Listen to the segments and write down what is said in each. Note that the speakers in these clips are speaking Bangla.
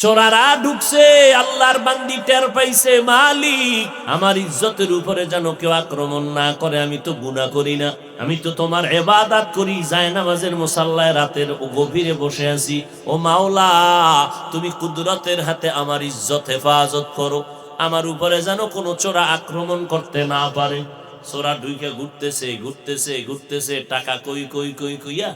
চোরারা ঢুকছে, আল্লাহর বান্দি টের পাইছে, মালিক আমার ইজ্জতের উপরে যেন কেউ আক্রমণ না করে, আমি তো গুনাহ করি না, আমি তো তোমার ইবাদত করি, জায়নামাজের মুসাল্লায় রাতের গভীরে বসে আছি। ও মাওলা, তুমি কুদরতের হাতে আমার ইজ্জত হেফাজত করো, আমার উপরে যেন কোনো চোরা আক্রমণ করতে না পারে। চোরা ঢুকে ঘুরতেছে ঘুরতেছে ঘুরতেছে, টাকা কই কই কই কইয়া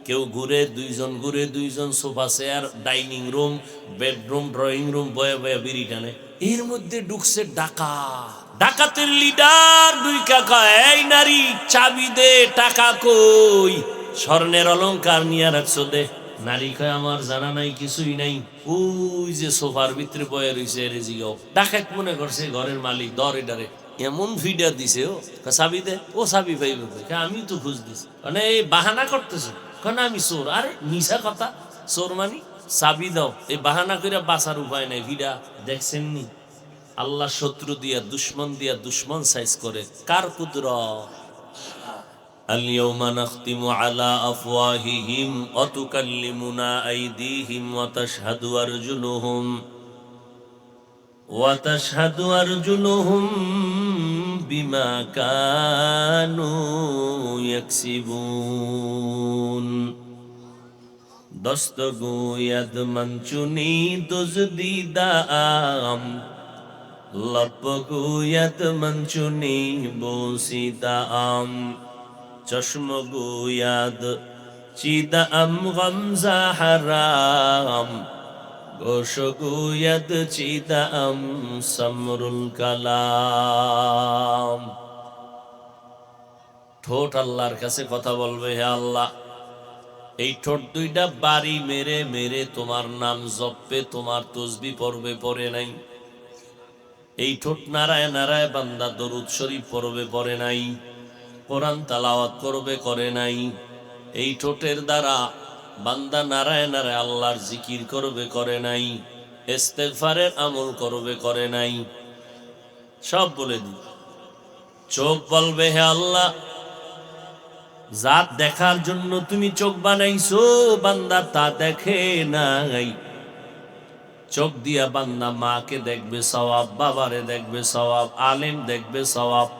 কেউ ঘুরে, দুইজন ঘুরে, দুইজন sofa chair, dining room, bedroom, drawing room বয়ে বয়ে বিড়ি টানে। এর মধ্যে ঢুকছে ডাকাত। ডাকাতের লিডার দুইকা কয়, এই নারী চাবি দে, টাকা কই, স্বর্ণের অলংকার নিয়ে রাখছো দে। নারী কয়, আমার জানা নাই, কিছুই নাই, ওই যে সোফার ভিতরে বয়ে রয়েছে রে জিগাও। ডাকাত মনে করছে ঘরের মালিক, দরে ডারে এমন ফিডার দিছে, ও চাবি দে, ও চাবি পাইবে, আমি তো খুঁজ দিছি, মানে এই বাহানা করতেছে, কারণ আমি চোর। আরে মিশা কথা, চোর মানি চাবি দাও, এই বাহানা করে বাঁচার উপায় নাই। ভিড়া দেখছেন নি, আল্লাহ শত্রু দিয়া দুশ্মন সাইজ করে, কার কুদরত। আল-ইয়াওমা নাখতিমু আলা আফওয়াহিহিম ওয়া তুকাল্লিমুনা আইদিহিম ওয়া তাশহাদু আরজুলুহুম বিমা কানু ইয়াকসিবুন। দস্তগোয়াদ মঞ্চুনি দুজদিদাম, লপগোয়াদ মঞ্চুনি বসিদাম, চশমগোয়াদ চিদাম গমজা হারাম, গোশগোয়াদ চিদাম সমরুল কালাম। ঠোঁট আল্লাহর কাছে কথা বলবে, হে আল্লাহ, এই ঠোঁট দুইটা বাড়ি মেরে মেরে তোমার নাম জপবে, তোমার তসবিহ পড়বে, পড়ে নাই। এই ঠোঁট নারায় নারায় বান্দা দরুদ শরীফ পড়বে, পড়ে নাই। কোরআন তেলাওয়াত করবে, করে নাই। এই ঠোঁটের দ্বারা বান্দা নারায় নারায় আল্লাহর জিকির করবে, করে নাই। ইস্তেগফারের আমল করবে, করে নাই। সব বলে দি। চোখ বলবে, হে আল্লাহ, জাত দেখার জন্য তুমি চোখ বানাইছো, বান্দা তা দেখে নাই। চোখ দিয়া বান্দা মাকে দেখবে সওয়াব, বাবারে দেখবে সওয়াব, আলেম দেখবে সওয়াব।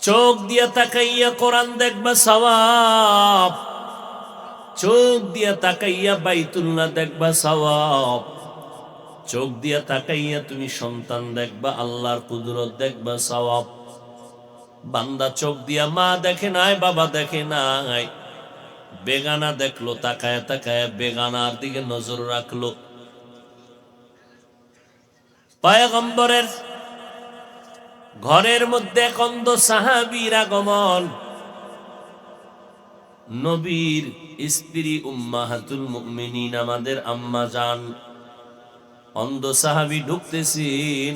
চোখ দিয়া তাকাইয়া কোরআন দেখবে সওয়াব, চোখ দিয়া তাকাইয়া বাইতুল্লাহ দেখবা সওয়াব, চোখ দিয়া তাকাইয়া তুমি সন্তান দেখবা, আল্লাহর কুদরত দেখবা সওয়াব। বান্দা চোখ দিয়া মা দেখে নাই, বাবা দেখে নাই, বেগানা দেখলো, তাকায় তাকায় বেগানার দিকে নজর রাখলো। পয়গম্বরের ঘরের মধ্যে এক অন্ধ সাহাবীর আগমন। নবীর স্ত্রী উম্মাহাতুল মুমিনিন, আমাদের আম্মা জান, অন্ধ সাহাবী ঢুকতেছেন,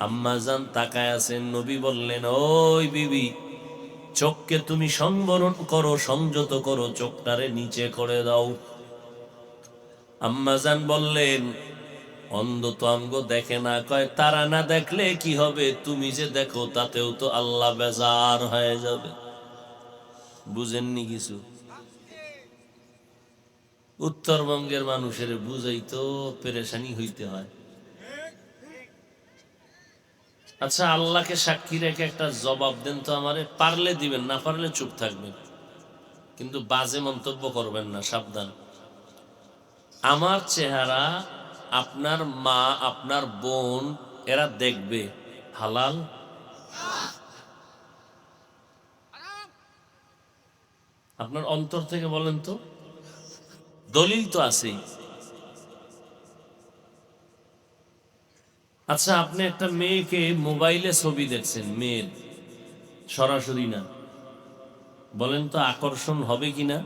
আম্মা জান তাকায় আছেন। নবী বললেন, ওই বিবি, চোখকে তুমি সংবরণ করো, সংযত করো, চোখটারে নিচে করে দাও। আম্মা জান বললেন, অন্ধ তো আমগো দেখে না। কয়, তারা না দেখলে কি হবে, তুমি যে দেখো তাতেও তো আল্লাহ বেজার হয়ে যাবে। বুঝেননি কিছু? উত্তরবঙ্গের মানুষের বুঝাই তো পেরেশানি হইতে হয়। আচ্ছা, আল্লাহকে সাক্ষী রেখে একটা জবাব দেন তো আমারে। পারলে দিবেন, না পারলে চুপ থাকবেন, কিন্তু বাজে মন্তব্য করবেন না, সাবধান। আমার চেহারা আপনার মা, আপনার বোন, এরা দেখবে, হালাল? আপনার অন্তর থেকে বলেন তো, দলিল তো আছেই। আচ্ছা, আপনি একটা মেয়েকে মোবাইলে ছবি দেখছেন, মেয়ের সরাসরি না, বলেন তো আকর্ষণ হবে কিনা?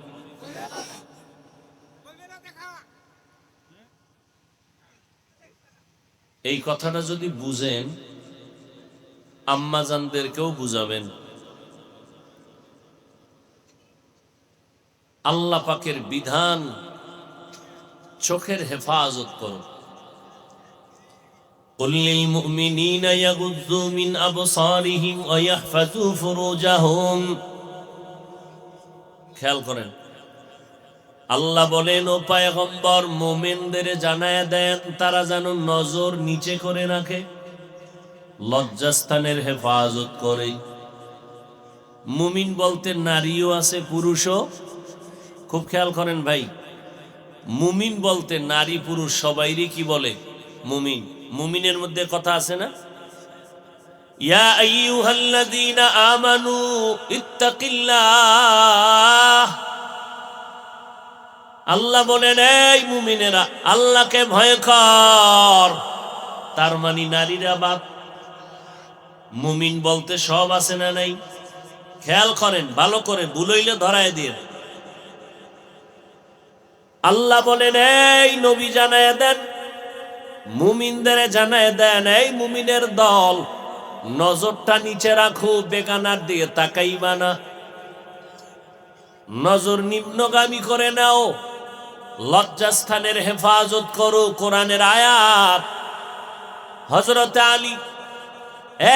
এই কথাটা যদি বুঝেন, আম্মাজানদেরকেও বুঝাবেন। আল্লাহ পাকের বিধান, চোখের হেফাজত করো। قل للمؤمنين يغضوا من أبصارهم ويحفظوا فروجهم। খেয়াল করেন, আল্লাহ বলেন, ও পয়গম্বর, মুমিনদের জানায় দেন তারা যেন নজর নিচে করে রাখে, লজ্জাস্থানের হেফাজত করে। মুমিন বলতে নারীও আছে, পুরুষও। খুব খেয়াল করেন ভাই, মুমিন বলতে নারী পুরুষ সবাইরই কি বলে? মুমিন। মুমিনের মধ্যে কথা আছে না, ইয়া আইয়ুহাল্লাযীনা আমানু ইত্তাকিল্লাহ। আল্লাহ বলেন, এই মুমিনেরা আল্লাহকে ভয় কর। তার মানে নারীরা বাদ। মুমিন বলতে সব আছে না নাই? খেয়াল করেন ভালো করে, ভুলইলে ধরায় দিয়ে। আল্লাহ বলেন, এই নবী জানায় দেন, মুমিনদের জানায় দেন, এই মুমিনের দল, নজরটা নিচে রাখো, বেগানার দিয়ে তাকাইবা না, নজর নিম্নগামী করে নাও, লজ্জাস্থানের হেফাজত করো। কোরআনের আয়াত। হযরত আলী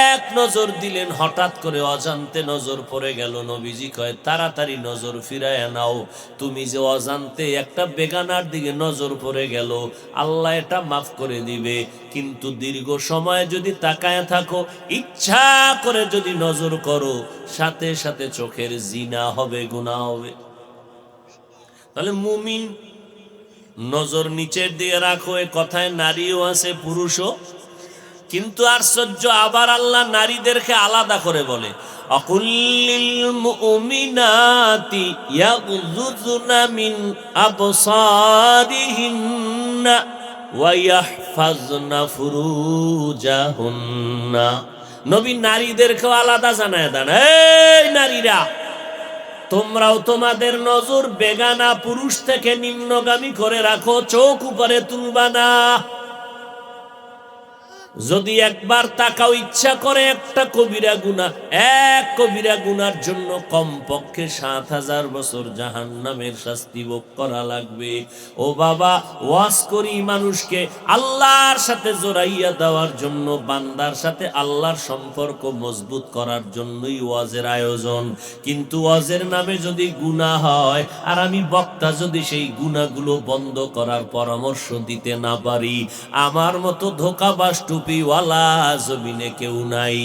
এক নজর দিলেন, হঠাৎ করে অজান্তে নজর পড়ে গেল। নবীজি কয়, তাড়াতাড়ি নজর ফিরায় নাও, তুমি যে অজান্তে একটা বেগানার দিকে নজর পড়ে গেল, আল্লাহ এটা মাফ করে দিবে। কিন্তু দীর্ঘ সময় যদি তাকায় থাকো, ইচ্ছা করে যদি নজর করো, সাথে সাথে চোখের জিনা হবে, গুনাহ হবে। তাহলে মুমিন নজর নিচের দিকে রাখো, এ কথায় নারীও আছে, পুরুষও। কিন্তু আশ্চর্য, আবার আল্লাহ নারীদেরকে আলাদা করে বলে, আকুল্লিল মুমিনাতি ইয়াগুযুযনা মিন আবসারিহিন্না ওয়া ইয়াহফাযনা ফুরুজাহুন্না। নবী নারীদেরকেও আলাদা জানায় দেন, এই নারীরা, তোমরাও তোমাদের নজর বেগানা পুরুষ থেকে নিম্নগামী করে রাখো, চোখ উপরে তুলবা না। যদি একবার তাকাও, ইচ্ছা করে একটা কবিরা গুনাহ, এক কবিরা গুনার জন্য কমপক্ষে ৭,০০০ বছর জাহান্নামের শাস্তি ভোগ করা লাগবে। ও বাবা, ওয়াজ করি মানুষকে আল্লাহর সাথে জড়াইয়া দেওয়ার জন্য, বান্দার সাথে আল্লাহর সম্পর্ক মজবুত করার জন্যই ওয়াজের আয়োজন। কিন্তু ওয়াজের নামে যদি গুনাহ হয়, আর আমি বক্তা যদি সেই গুনাহগুলো বন্ধ করার পরামর্শ দিতে না পারি, আমার মতো ধোঁকাবাজ টুপিওয়ালা জমিনে কেউ নাই।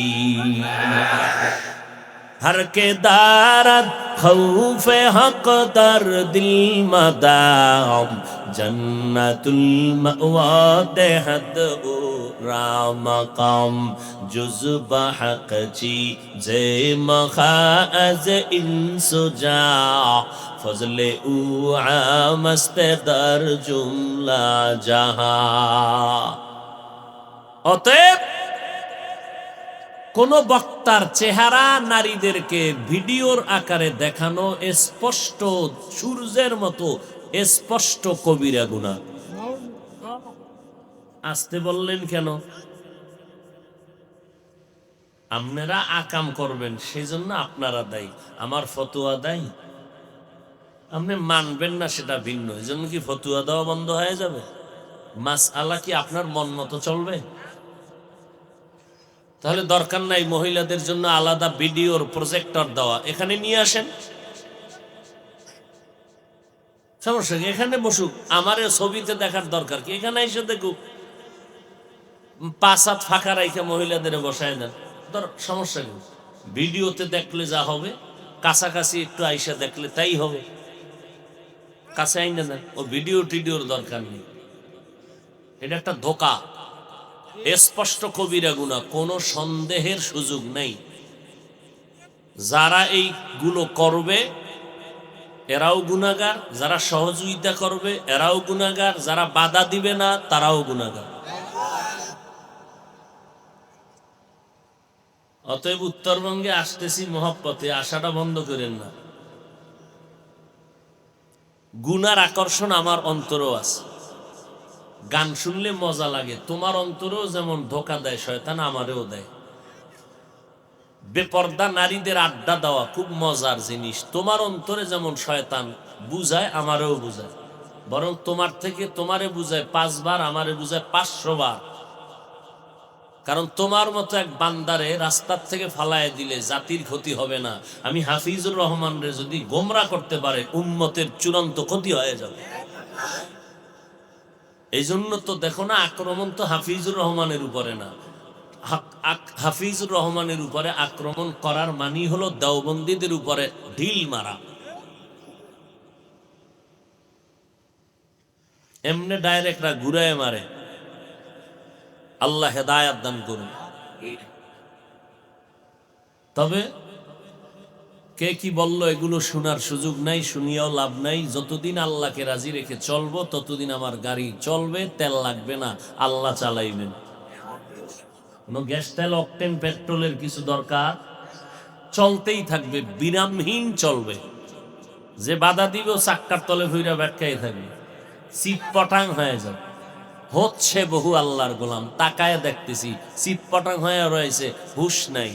हर के दारत खौफे हक दर दिल मदाम जन्नतुल मअवा देहद ओ रामकाम जुज़ हक ची जे मखाज इंसुजा फजले उ आमस्ते दर जुमला जहां। অতএব কোন বক্তার চেহারা নারীদেরকে ভিডিওর আকারে দেখানো স্পষ্ট, সূর্যের মতো স্পষ্ট কবিরা গুনাহ। আসতে বললেন কেন? আপনারা আকাম করবেন, সেজন্য আপনারা দায়ী, আমার ফতোয়া দায়ী। আপনি মানবেন না সেটা ভিন্ন, এজন্য কি ফতোয়া দেওয়া বন্ধ হয়ে যাবে? মাসআলা কি আপনার মন মতো চলবে? তাহলে দরকার নাই মহিলাদের জন্য আলাদা ভিডিওর প্রজেক্টর দেওয়া, এখানে নিয়ে আসেন, সমস্যা কি? এখানে বসুক, আমার ছবিতে দেখার দরকার কি? এখানে এসে দেখুক, 5 হাত ফাঁকা রাইখে মহিলাদের বসায় দেন, সমস্যা কি? ভিডিওতে দেখলে যা হবে, কাছাকাছি একটু আইসা দেখলে তাই হবে। কাছে আইনা দেন, ও ভিডিও টিডিওর দরকার নেই। এটা একটা ধোঁকা, স্পষ্ট কবিরা গুনাহ, কোনো সন্দেহের সুযোগ নেই। যারা এইগুলো করবে এরাও গুনাহগার, যারা সহযোগিতা করবে এরাও গুনাহগার, যারা বাধা দিবে না তারাও গুনাহগার। অতএব উত্তরবঙ্গে আসতেছি মহব্বতে, আশাটা বন্ধ করেন না। গুনার আকর্ষণ আমার অন্তরও আছে, গান শুনলে মজা লাগে, তোমার অন্তরেও যেমন ধোকা দেয় শয়তান, আমারেও দেয়। বেপর্দা নারীদের আড্ডা দেওয়া খুব মজার জিনিস, তোমার অন্তরে যেমন শয়তান বুঝায়, আমারেও বুঝায়, বরং তোমার থেকে তোমারে বুঝায় 5 বার, আমারে বুঝায় 500 বার। কারণ তোমার মতো এক বান্দারে রাস্তার থেকে ফালায় দিলে জাতির ক্ষতি হবে না, আমি হাফিজুর রহমানরে যদি গোমরা করতে পারে উম্মতের চূড়ান্ত ক্ষতি হয়ে যাবে। এই জন্য তো দেখো না, আক্রমণ তো হাফিজুর রহমানের উপরে না, হাফিজুর রহমানের উপরে আক্রমণ করার মানি হলো দেওবন্দীদের উপরে ঢিল মারা। এমনি ডাইরেক্টরা ঘুরায় মারে। আল্লাহ হেদায়াত দান করুন। তবে কে কি বলল এগুলো শোনার সুযোগ নাই, শুনিয়াও লাভ নাই। যতদিন আল্লাহকে রাজি রেখে চলবো ততদিন আমার গাড়ি চলবে, তেল লাগবে না, আল্লাহ চালাইবেন। কোনো গ্যাস তেল অকটেন পেট্রোলের কিছু দরকার, চলতেই থাকবে, বিরামহীন চলবে। যে বাধা দিবে চাক্কার তলে ভুইরা ব্যাটকাই থাকবে, চিৎপটাং হয়ে যাবে। হচ্ছে বহু আল্লাহর গোলাম, তাকায় দেখতেছি চিৎপটাং হয়ে রয়েছে, হুশ নাই।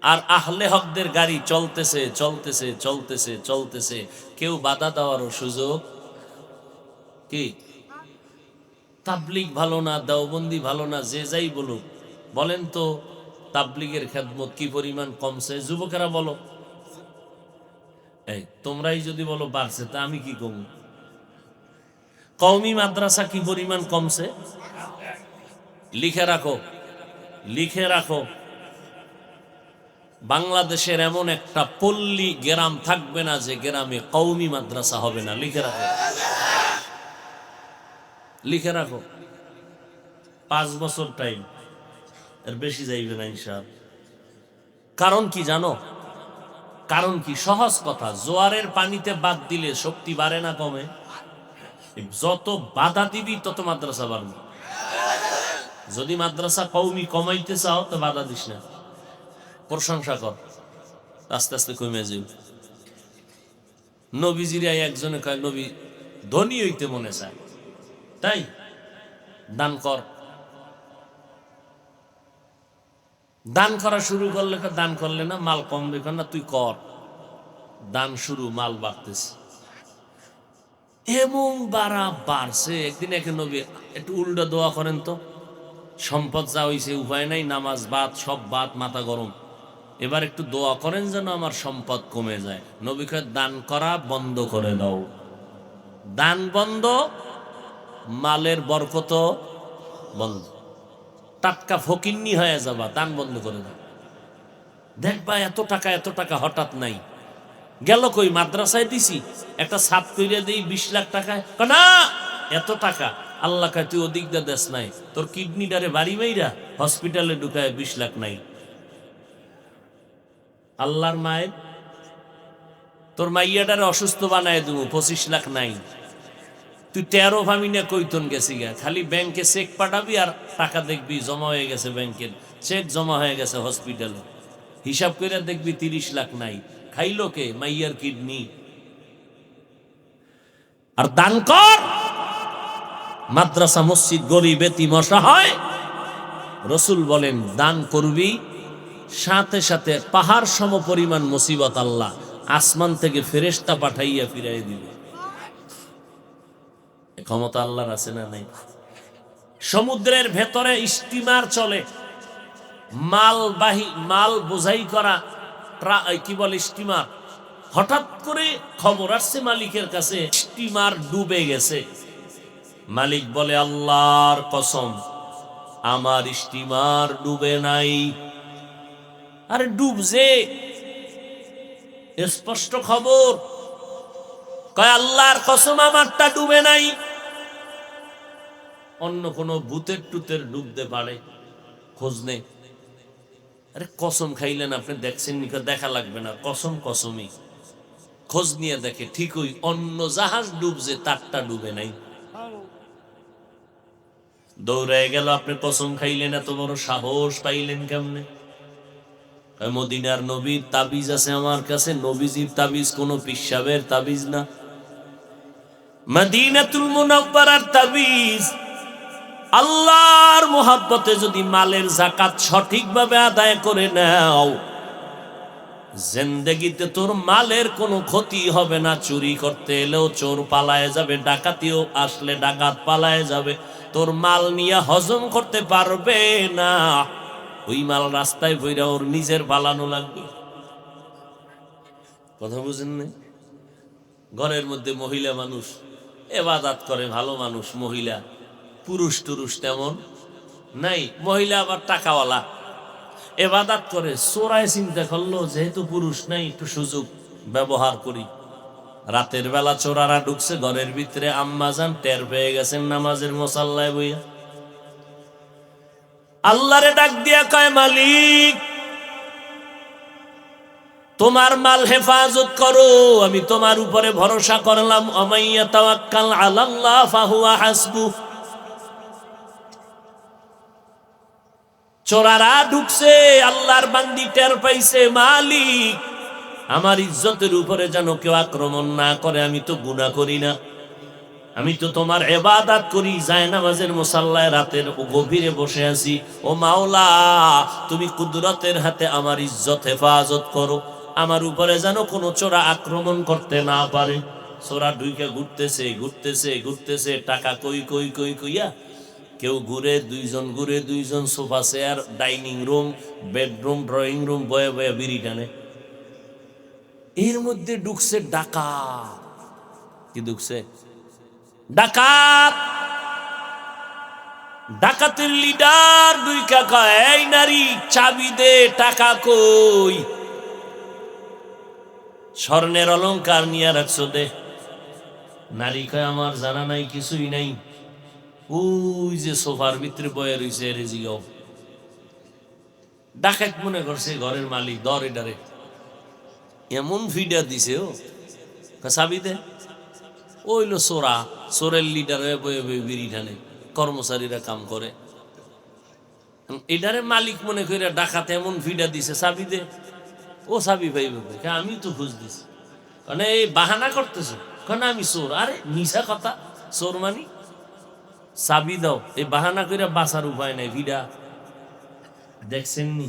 আর আহলে হকদের গাড়ি চলতেছে চলতেছে চলতেছে চলতেছে, কেউ বাধা দেওয়ারও সুযোগ কি? তাবলিগ ভালো না, দেওবন্দি ভালো না, যে যাই বলুক, বলেন তো তাবলিগের খেদমত কি পরিমাণ কমছে? যুবকেরা বলো। এই তোমরাই যদি বলো বাড়ছে, তা আমি কি কমু? কওমি মাদ্রাসা কি পরিমাণ কমছে? লিখে রাখো, লিখে রাখো। বাংলাদেশের এমন একটা পল্লী গ্রাম থাকবে না যে গ্রামে কওমি মাদ্রাসা হবে না। লিখে রাখো, লিখে রাখো। 5 বছর টাইম, এর বেশি যাইবে না ইনশাআল্লাহ। কারণ কি জানো? কারণ কি? সহজ কথা, জোয়ারের পানিতে বাদ দিলে শক্তি বাড়ে না কমে? যত বাধা দিবি তত মাদ্রাসা বাড়বে। যদি মাদ্রাসা কওমি কমাইতে চাও তো বাধা দিস না, প্রশংসা কর, আস্তে আস্তে কমে যাবে। নবীজিরা একজনে কয় নবী ধনী হইতে মনে চায়, তাই দান কর। দান করা শুরু করলে, দান করলে না মাল কমবে না, তুই কর দান শুরু, মাল বাড়তেছে। এমন বাড়া বাড়ছে। একদিন একে নবী একটু উল্টা দোয়া করেন তো, সম্পদ যা হইছে উপায় নাই, নামাজ বাদ, সব বাদ, মাথা গরম, এবার একটু দোয়া করেন যেন আমার সম্পদ কমে যায়। নবী কয় দান করা বন্ধ করে দাও। দান বন্ধ, মালের বরকত বন্ধ, টাটকা ফকিন্নি হয়ে যাবা। দান বন্ধ করে দাও, দেখবা এত টাকা হঠাৎ নাই। গেল কই? মাদ্রাসায় দিছি, একটা ছাদ কইরে দেই 20 লাখ টাকায়, না এত টাকা। আল্লাহ কয় তুই ওদিক দা দেশ নাই, তোর কিডনিটারে বাড়ি মাইরা হসপিটালে ঢুকায় 20 লাখ নাই। আল্লাহর মায়ের তোর মাইয়াটারে অসুস্থ বানায় দেবো, 25 লাখ নাই। তুই 13 ভামিনা কইতন গেছি গা, খালি ব্যাংকে চেক পাঠাবি আর টাকা দেখবি জমা হয়ে গেছে, ব্যাংকের চেক জমা হয়ে গেছে হসপিটালে, হিসাব করে দেখবি 30 লাখ নাই। খাইলো কে? মাইয়ার কিডনি। আর দান কর, মাদ্রাসা মসজিদ গরিব এতিম অসহায়। রসুল বলেন দান করবি, সাথে সাথে পাহাড় সম পরিমাণ মুসিবত আল্লাহ আসমান থেকে ফেরেশতা পাঠাইয়া ফিরাই দিবে। ক্ষমতা আল্লাহর আছে না নাই? সমুদ্রের ভেতরে স্টিমার চলে, মাল বোঝাই করা, কি বলে স্টিমার। হঠাৎ করে খবর আসছে মালিকের কাছে স্টিমার ডুবে গেছে। মালিক বলে আল্লাহর কসম আমার স্টিমার ডুবে নাই। আরে ডুবছে, স্পষ্ট খবর। কয় আল্লাহর কসম আমারটা ডুবে নাই। অন্য কোন ভূতের টুতের ডুবতে পারে, খোঁজ নেই। আরে কসম খাইলেন আপনি, দেখছেন নি? দেখা লাগবে না, কসম কসমই। খোঁজ নিয়ে দেখে ঠিকই অন্য জাহাজ ডুবছে, তারটা ডুবে নাই। দৌড়ায় গেল, আপনি কসম খাইলেন, এত বড় সাহস পাইলেন কেমনে? মদিনার নবীর তাবিজ আছে আমার কাছে, নবীজির তাবিজ কোনো পিসাবের তাবিজ না, মদিনাতুল মুনাওয়ারার তাবিজ। আল্লাহর মোহাব্বতে যদি মালের যাকাত সঠিকভাবে আদায় করে নাও, জিন্দেগিতে তোর মালের কোনো ক্ষতি হবে না। চুরি করতে এলেও চোর পালায়ে যাবে, ডাকাতিও আসলে ডাকাত পালায়ে যাবে, তোর মাল নিয়ে হজম করতে পারবে না। ওই মাল রাস্তায় বইরা ওর নিজের পালানো লাগবে। কথা বুঝেন না? ঘরের মধ্যে মহিলা মানুষ এবাদাত করে, ভালো মানুষ মহিলা, পুরুষ টুরুষ তেমন নাই, মহিলা আবার টাকাওয়ালা, এবাদাত করে। চোরায় চিন্তা করলো যেহেতু পুরুষ নাই একটু সুযোগ ব্যবহার করি। রাতের বেলা চোরারা ঢুকছে ঘরের ভিতরে, আম্মাজান টের পেয়ে গেছেন নামাজের মুসাল্লায় বইয়া। আল্লাহরে ডাক দিয়া কয়, মালিক তোমার মাল হেফাজত করো, আমি তোমার উপরে ভরসা করলাম। আমাইয়া তাওয়াক্কাল আলাল্লাহ ফাহুয়া হাসবু। চোরারা ঢুকছে, আল্লাহর বান্দি টের পাইছে, মালিক আমার ইজ্জতের উপরে যেন কেউ আক্রমণ না করে, আমি তো গুনাহ করি না, আমি তো তোমার ইবাদত করি, যায় নামাজের মুসাল্লায় রাতের গভীরে বসে আছি। ও মাওলা, তুমি কুদরতের হাতে আমার ইজ্জত হেফাজত করো, আমার উপরে যেন কোনো চোরা আক্রমণ করতে না পারে। চোরা ঢুকে ঘুরতেছে ঘুরতেছে ঘুরতেছে, টাকা কই কই কই কইয়া কেউ ঘুরে, দুইজন ঘুরে, দুইজন sofa chair, dining room, bedroom, drawing room বয়ে বয়ে বিড়ি টানে। এর মধ্যে ঢুকছে ডাকাত। কি ঢুকছে? ডাকাত। ডাকাতের লিডার দুই কাকা, এই নারী চাবি দে, টাকা কই? স্বর্ণের অলংকার নিয়ে রাখছো দে। নারী কয়, আমার জানা নাই, কিছুই নাই। ওই যে সোফার ভিতরে বয়ে রয়েছে, এর জিগাও। ডাকাত মনে করছে ঘরের মালিক, দর এটারে। এমন ফিডা দিছে, ও চাবি দে। ওইলো চোরা, চোরের লিডার হয়ে বয়ে বয়ে বিড়ি টানে, কর্মচারীরা কাম করে। এটারে মালিক মনে করে ডাকাত এমন ফিডা দিছে, চাবি দে। ও চাবি পাইবে, আমি তো খুঁজ দিছি। কারণ এই বাহানা করতেছো, কারণ আমি চোর। আরে মিশা কথা, চোর মানি চাবি দাও। এই বাহানা করে বাঁচার উপায় নাই। ভিডা দেখছেন নি?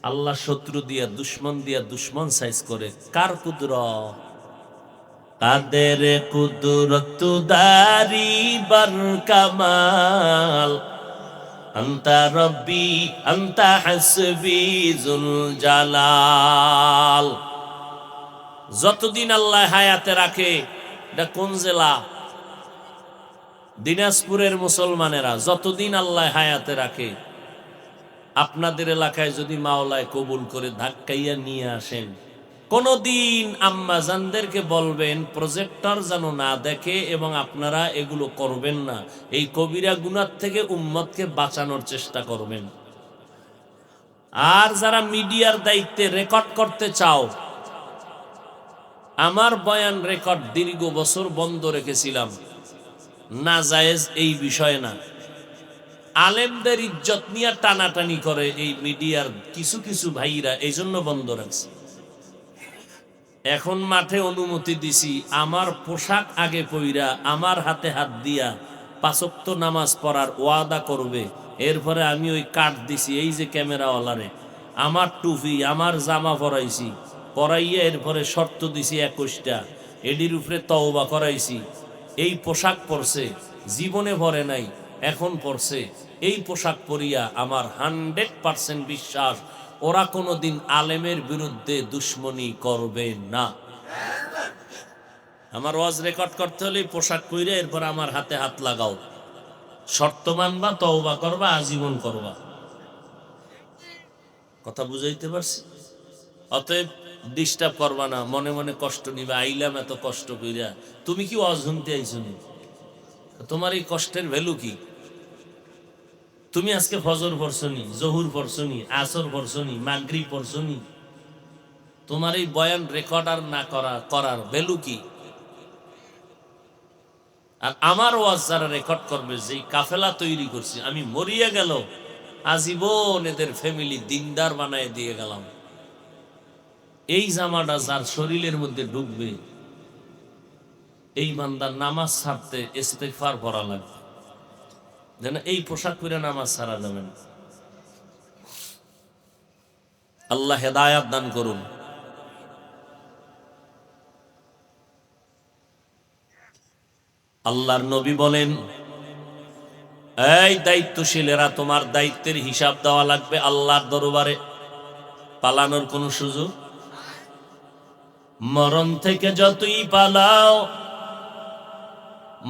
আল্লাহ শত্রু দিয়া, দুশ্মন দিয়া দুশ্মন সাইজ করে। কার কুদরত? কাদের কুদরত দারি বার কামাল, আন্তা রব্বি আন্তা হাসবি জুল জালাল। যতদিন আল্লাহ হায়াতে রাখে, এটা কোন জেলা? দিনাজপুরের মুসলমানেরা, যতদিন আল্লাহ হায়াতে রাখে, আপনাদের এলাকায় যদি মাওলায় কবুল করে ধাক্কাইয়া নিয়ে আসেন, কোনদিন আম্মা জানদেরকে বলবেন প্রজেক্টর যেন না দেখে, এবং আপনারা এগুলো করবেন না। এই কবিরা গুনাহ থেকে উম্মতকে বাঁচানোর চেষ্টা করবেন। আর যারা মিডিয়ার দায়িত্বে রেকর্ড করতে চাও, আমার বয়ান রেকর্ড দীর্ঘ বছর বন্ধ রেখেছিলাম, না জায়েজ এই বিষয়ে না। আলেমদের ইজ্জত নিয়ে টানাটানি করে এই মিডিয়ার কিছু কিছু ভাইরা, এই জন্য বন্ধ রাখছে। এখন মাঠে অনুমতি দিছি, আমার পোশাক আগে পইরা, আমার হাতে হাত দিয়া 5 ওয়াক্ত নামাজ পড়ার ওয়াদা করবে। এরপরে আমি ওই কার্ড দিছি, এই যে ক্যামেরাওয়ালারে, আমার টুপি, আমার জামা পরাইছি, পরাইয়া এরপরে শর্ত দিছি 21টা, এডির উপরে তওবা করাইছি। এই পোশাক পরছে, জীবনে পরে নাই, এখন পরছে। এই পোশাক পরিয়া আমার 100% বিশ্বাস, ওরা কোনোদিন আলেমের বিরুদ্ধে দুশ্মনী করবে না। আমার ওয়াজ রেকর্ড করতে হলে পোশাক পরে এরপর আমার হাতে হাত লাগাও, শর্ত মানবা, তওবা করবা, আজীবন করবা। কথা বুঝাইতে পারছি? অতএব ডিস্টার্ব করবা না, মনে মনে কষ্ট নিবা। আইলাম এত কষ্ট কইরা, তুমি কি ওয়াজ শুনতে আইছো নি? তোমার এই কষ্টের ভ্যালু কি? তুমি আজকে ফজর পড়ছনি, জহুর পড়ছনি, আসর পড়ছনি, মাগরিব পড়ছনি, তোমার এই বয়ান রেকর্ড আর না করার ভ্যালু কি? আর আমার ওয়াজ যারা রেকর্ড করবে, যেই কাফেলা তৈরি করছি, আমি মরিয়া গেল আজীবন এদের ফ্যামিলি দিনদার বানায় দিয়ে গেলাম। এই জামাটা যার শরীরের মধ্যে ঢুকবে, এই বান্দার নামাজ ছাড়তে ইস্তেগফার পড়া লাগবে, যেন এই পোশাক পরে নামাজ ছাড়া যাবে না। আল্লাহ হেদায়াত দান করুন। আল্লাহর নবী বলেন, এই দায়িত্বশীলেরা, তোমার দায়িত্বের হিসাব দেওয়া লাগবে আল্লাহর দরবারে। পালানোর কোনো সুযোগ? মরণ থেকে যতই পালাও,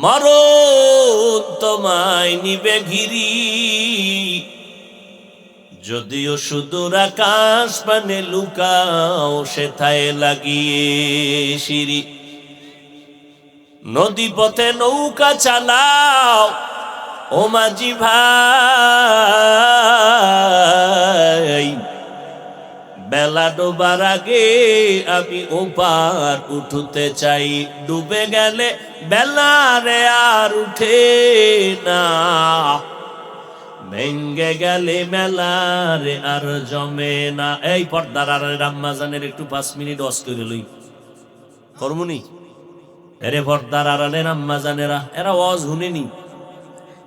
মরণ তোমায় নিবে ঘিরি। যদিও সুদূর আকাশ পানে লুকাও, সেথায় লাগিয়ে সিঁড়ি। নদী পথে নৌকা চালাও ও মাঝি ভাই, বেলা ডোবার আগে আমি ওপার উঠতে চাই। ডুবে গেলে বেলা রে আর উঠে না, ভেঙ্গে গেলে মেলা রে আর জমে না। এই পর্দার আর রাম্মাজানের একটু 5 মিনিট অস করে লই কর্মনি। এরে পর্দার আড়ালে রাম্মাজানেরা, এরা ওয়াজ শুনেনি,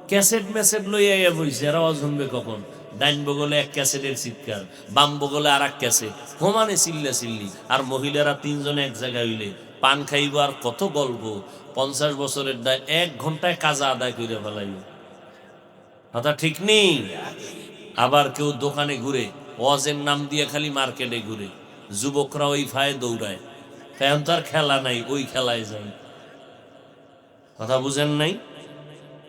ক্যাসেট মেসেট লইয়া বইছে। এরা ওয়াজ শুনবে কখন? ডাইন বগলে এক ক্যাসেটের চিৎকার, বাম বগলে আর এক ক্যাসেট, সমানে চিল্লা চিল্লি। আর মহিলারা 3 জনে এক জায়গায় হইলে পান খাইব আর কত গল্প। 50 বছরের দায় 1 ঘন্টায় কাজা আদায় করে ফেলাইব। কথা ঠিক নেই? আবার কেউ দোকানে ঘুরে, ওয়াজের নাম দিয়ে খালি মার্কেটে ঘুরে। যুবকরা ওই ফায়ে দৌড়ায়, এখন তো আর খেলা নাই, ওই খেলায় যায়। কথা বুঝেন নাই?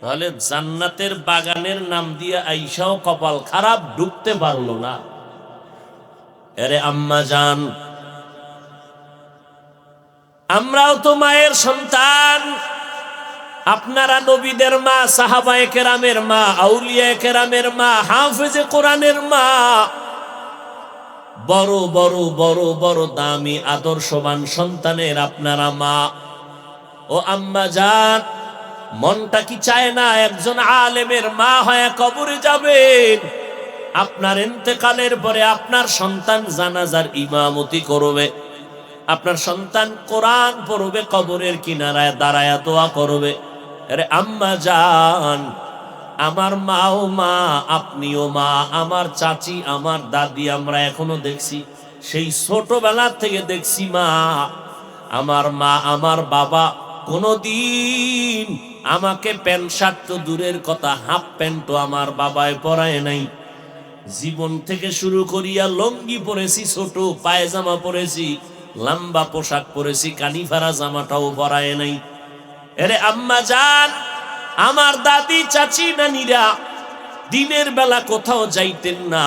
তাহলে জান্নাতের বাগানের নাম দিয়ে আইসাও কপাল খারাপ, ঢুকতে পারলো না। এরে আম্মা জান, আমরাও তো মায়ের সন্তান। আপনারা নবীদের মা, সাহাবায়ে কেরামের মা, আউলিয়ায়ে কেরামের মা, হাফেজে কোরআনের মা, বড় বড় বড় বড় দামি আদর্শবান সন্তানের আপনারা মা। ও আম্মা জান, মনটা কি চায় না একজন আলেমের মা হয়ে কবরে যাবেন? আপনার ইন্তেকালের পরে আপনার সন্তান জানাজার ইমামতি করবে, আপনার সন্তান কোরআন পড়বে, কবরের কিনারায় দাঁড়ায়া দোয়া করবে। আরে আম্মা জান, আমার মাও মা, আপনিও মা, আমার চাচি, আমার দাদি, আমরা এখনো দেখছি, সেই ছোটবেলা থেকে দেখছি মা। আমার মা, আমার বাবা কোনদিন আমাকে প্যান্ট শার্ট তো দূরের কথা, হাফ প্যান্টও আমার বাবায় পরায় নাই। জীবন থেকে শুরু করিয়া লঙ্গি পরেছি, ছোট পায়জামা পরেছি, লম্বা পোশাক পরেছি, কানিফারা জামাটাও পরায় নাই। এরে আম্মা জান, আমার দাদি, চাচি, নানিরা দিনের বেলা কোথাও যাইতেন না,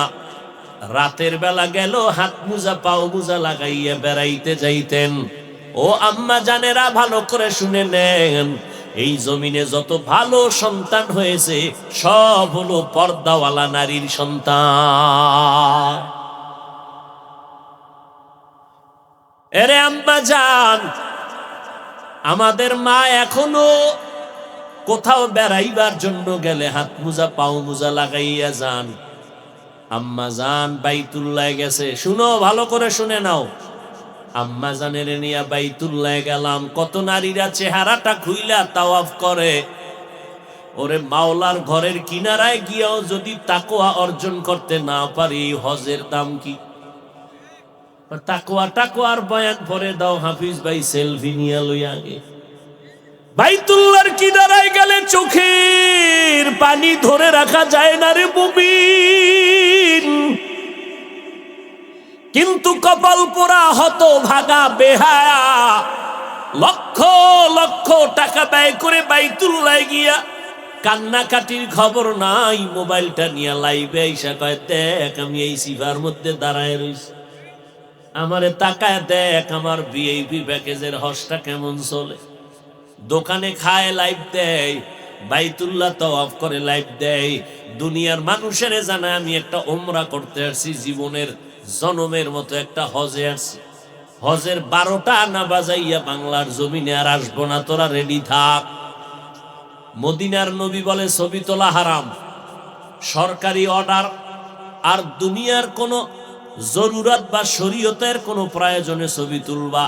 রাতের বেলা গেল হাত মোজা পাও মোজা লাগাইয়া বেড়াইতে যাইতেন। ও আম্মা জানেরা, ভালো করে শুনে নেন, এই জমিনে যত ভালো সন্তান হয়েছে সব হলো পর্দাওয়ালা নারীর সন্তান। এরে আম্মা জান, আমাদের মা এখনো কোথাও বেড়াইবার জন্য গেলে হাত মোজা পাও মোজা লাগাইয়া যান। আম্মা জান বাইতুল্লাহ গেছে, শুনো, ভালো করে শুনে নাও। আম্মা জানের নিয়া বাইতুল্লাহ গেলাম, কত নারীরা চেহারাটা খুইলা তাওয়াফ করে। ওরে মাওলার ঘরের কিনারায় গিয়াও যদি তাকওয়া অর্জন করতে না পারি, হজের দাম কি? তাকওয়ার বয়ান পরে দাও হাফিজ ভাই, সেলফি নিয়া লই আগে। বাইতুল্লাহর কিনারায় গেলে চোখের পানি ধরে রাখা যায় না রে মুমিন, কিন্তু কপাল পোড়া হতভাগা বেহায়া লক্ষ লক্ষ টাকা ব্যয় করে বাইতুল্লাহ গিয়া কান্নাকাটির খবর নাই। মোবাইলটা নিয়ে লাইভে আইসা কয়, দেখ আমি এই সিফার মধ্যে দাঁড়ায় রইছি, আমারে তাকায় দেখ আমার ভিআইপি প্যাকেজের হজটা কেমন চলে। দোকানে খায় লাইভ দেয়, বাইতুল্লাহ তাওয়াফ করে লাইভ দেয়। দুনিয়ার মানুষের জানায় আমি একটা উমরা করতে আসছি, জীবনের জনমের মতো একটা হজে আসছি। হজের 12টা আনা বাজাইয়া বাংলার জমিনে আর আসবো না, তোরা রেডি থাক। মদিনার নবী বলে ছবি তোলা হারাম, সরকারি অর্ডার। আর দুনিয়ার কোনো জরুরত বা শরীয়তের কোনো প্রয়োজনে ছবি তুলবা,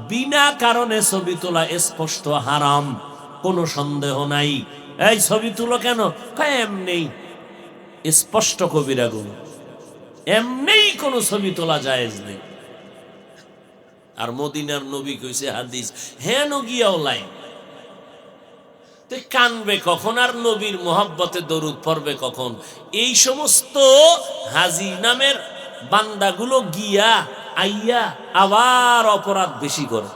বিনা কারণে ছবি তোলা স্পষ্ট হারাম, কোনো সন্দেহ নাই। এই ছবি তুলো কেন? এমনি, স্পষ্ট কবিরা গুলো, এমনি কোনো ছবি তোলা জায়েজ নেই। আর মদিনার নবী কইছে হাদিস, হেন গিয়াও লাইন। তো কানবে কখন আর নবীর মোহাব্বতে দরুদ পড়বে কখন? এই সমস্ত হাজি নামের বান্দাগুলো গিয়া আইয়া আবার অপরাধ বেশি করে।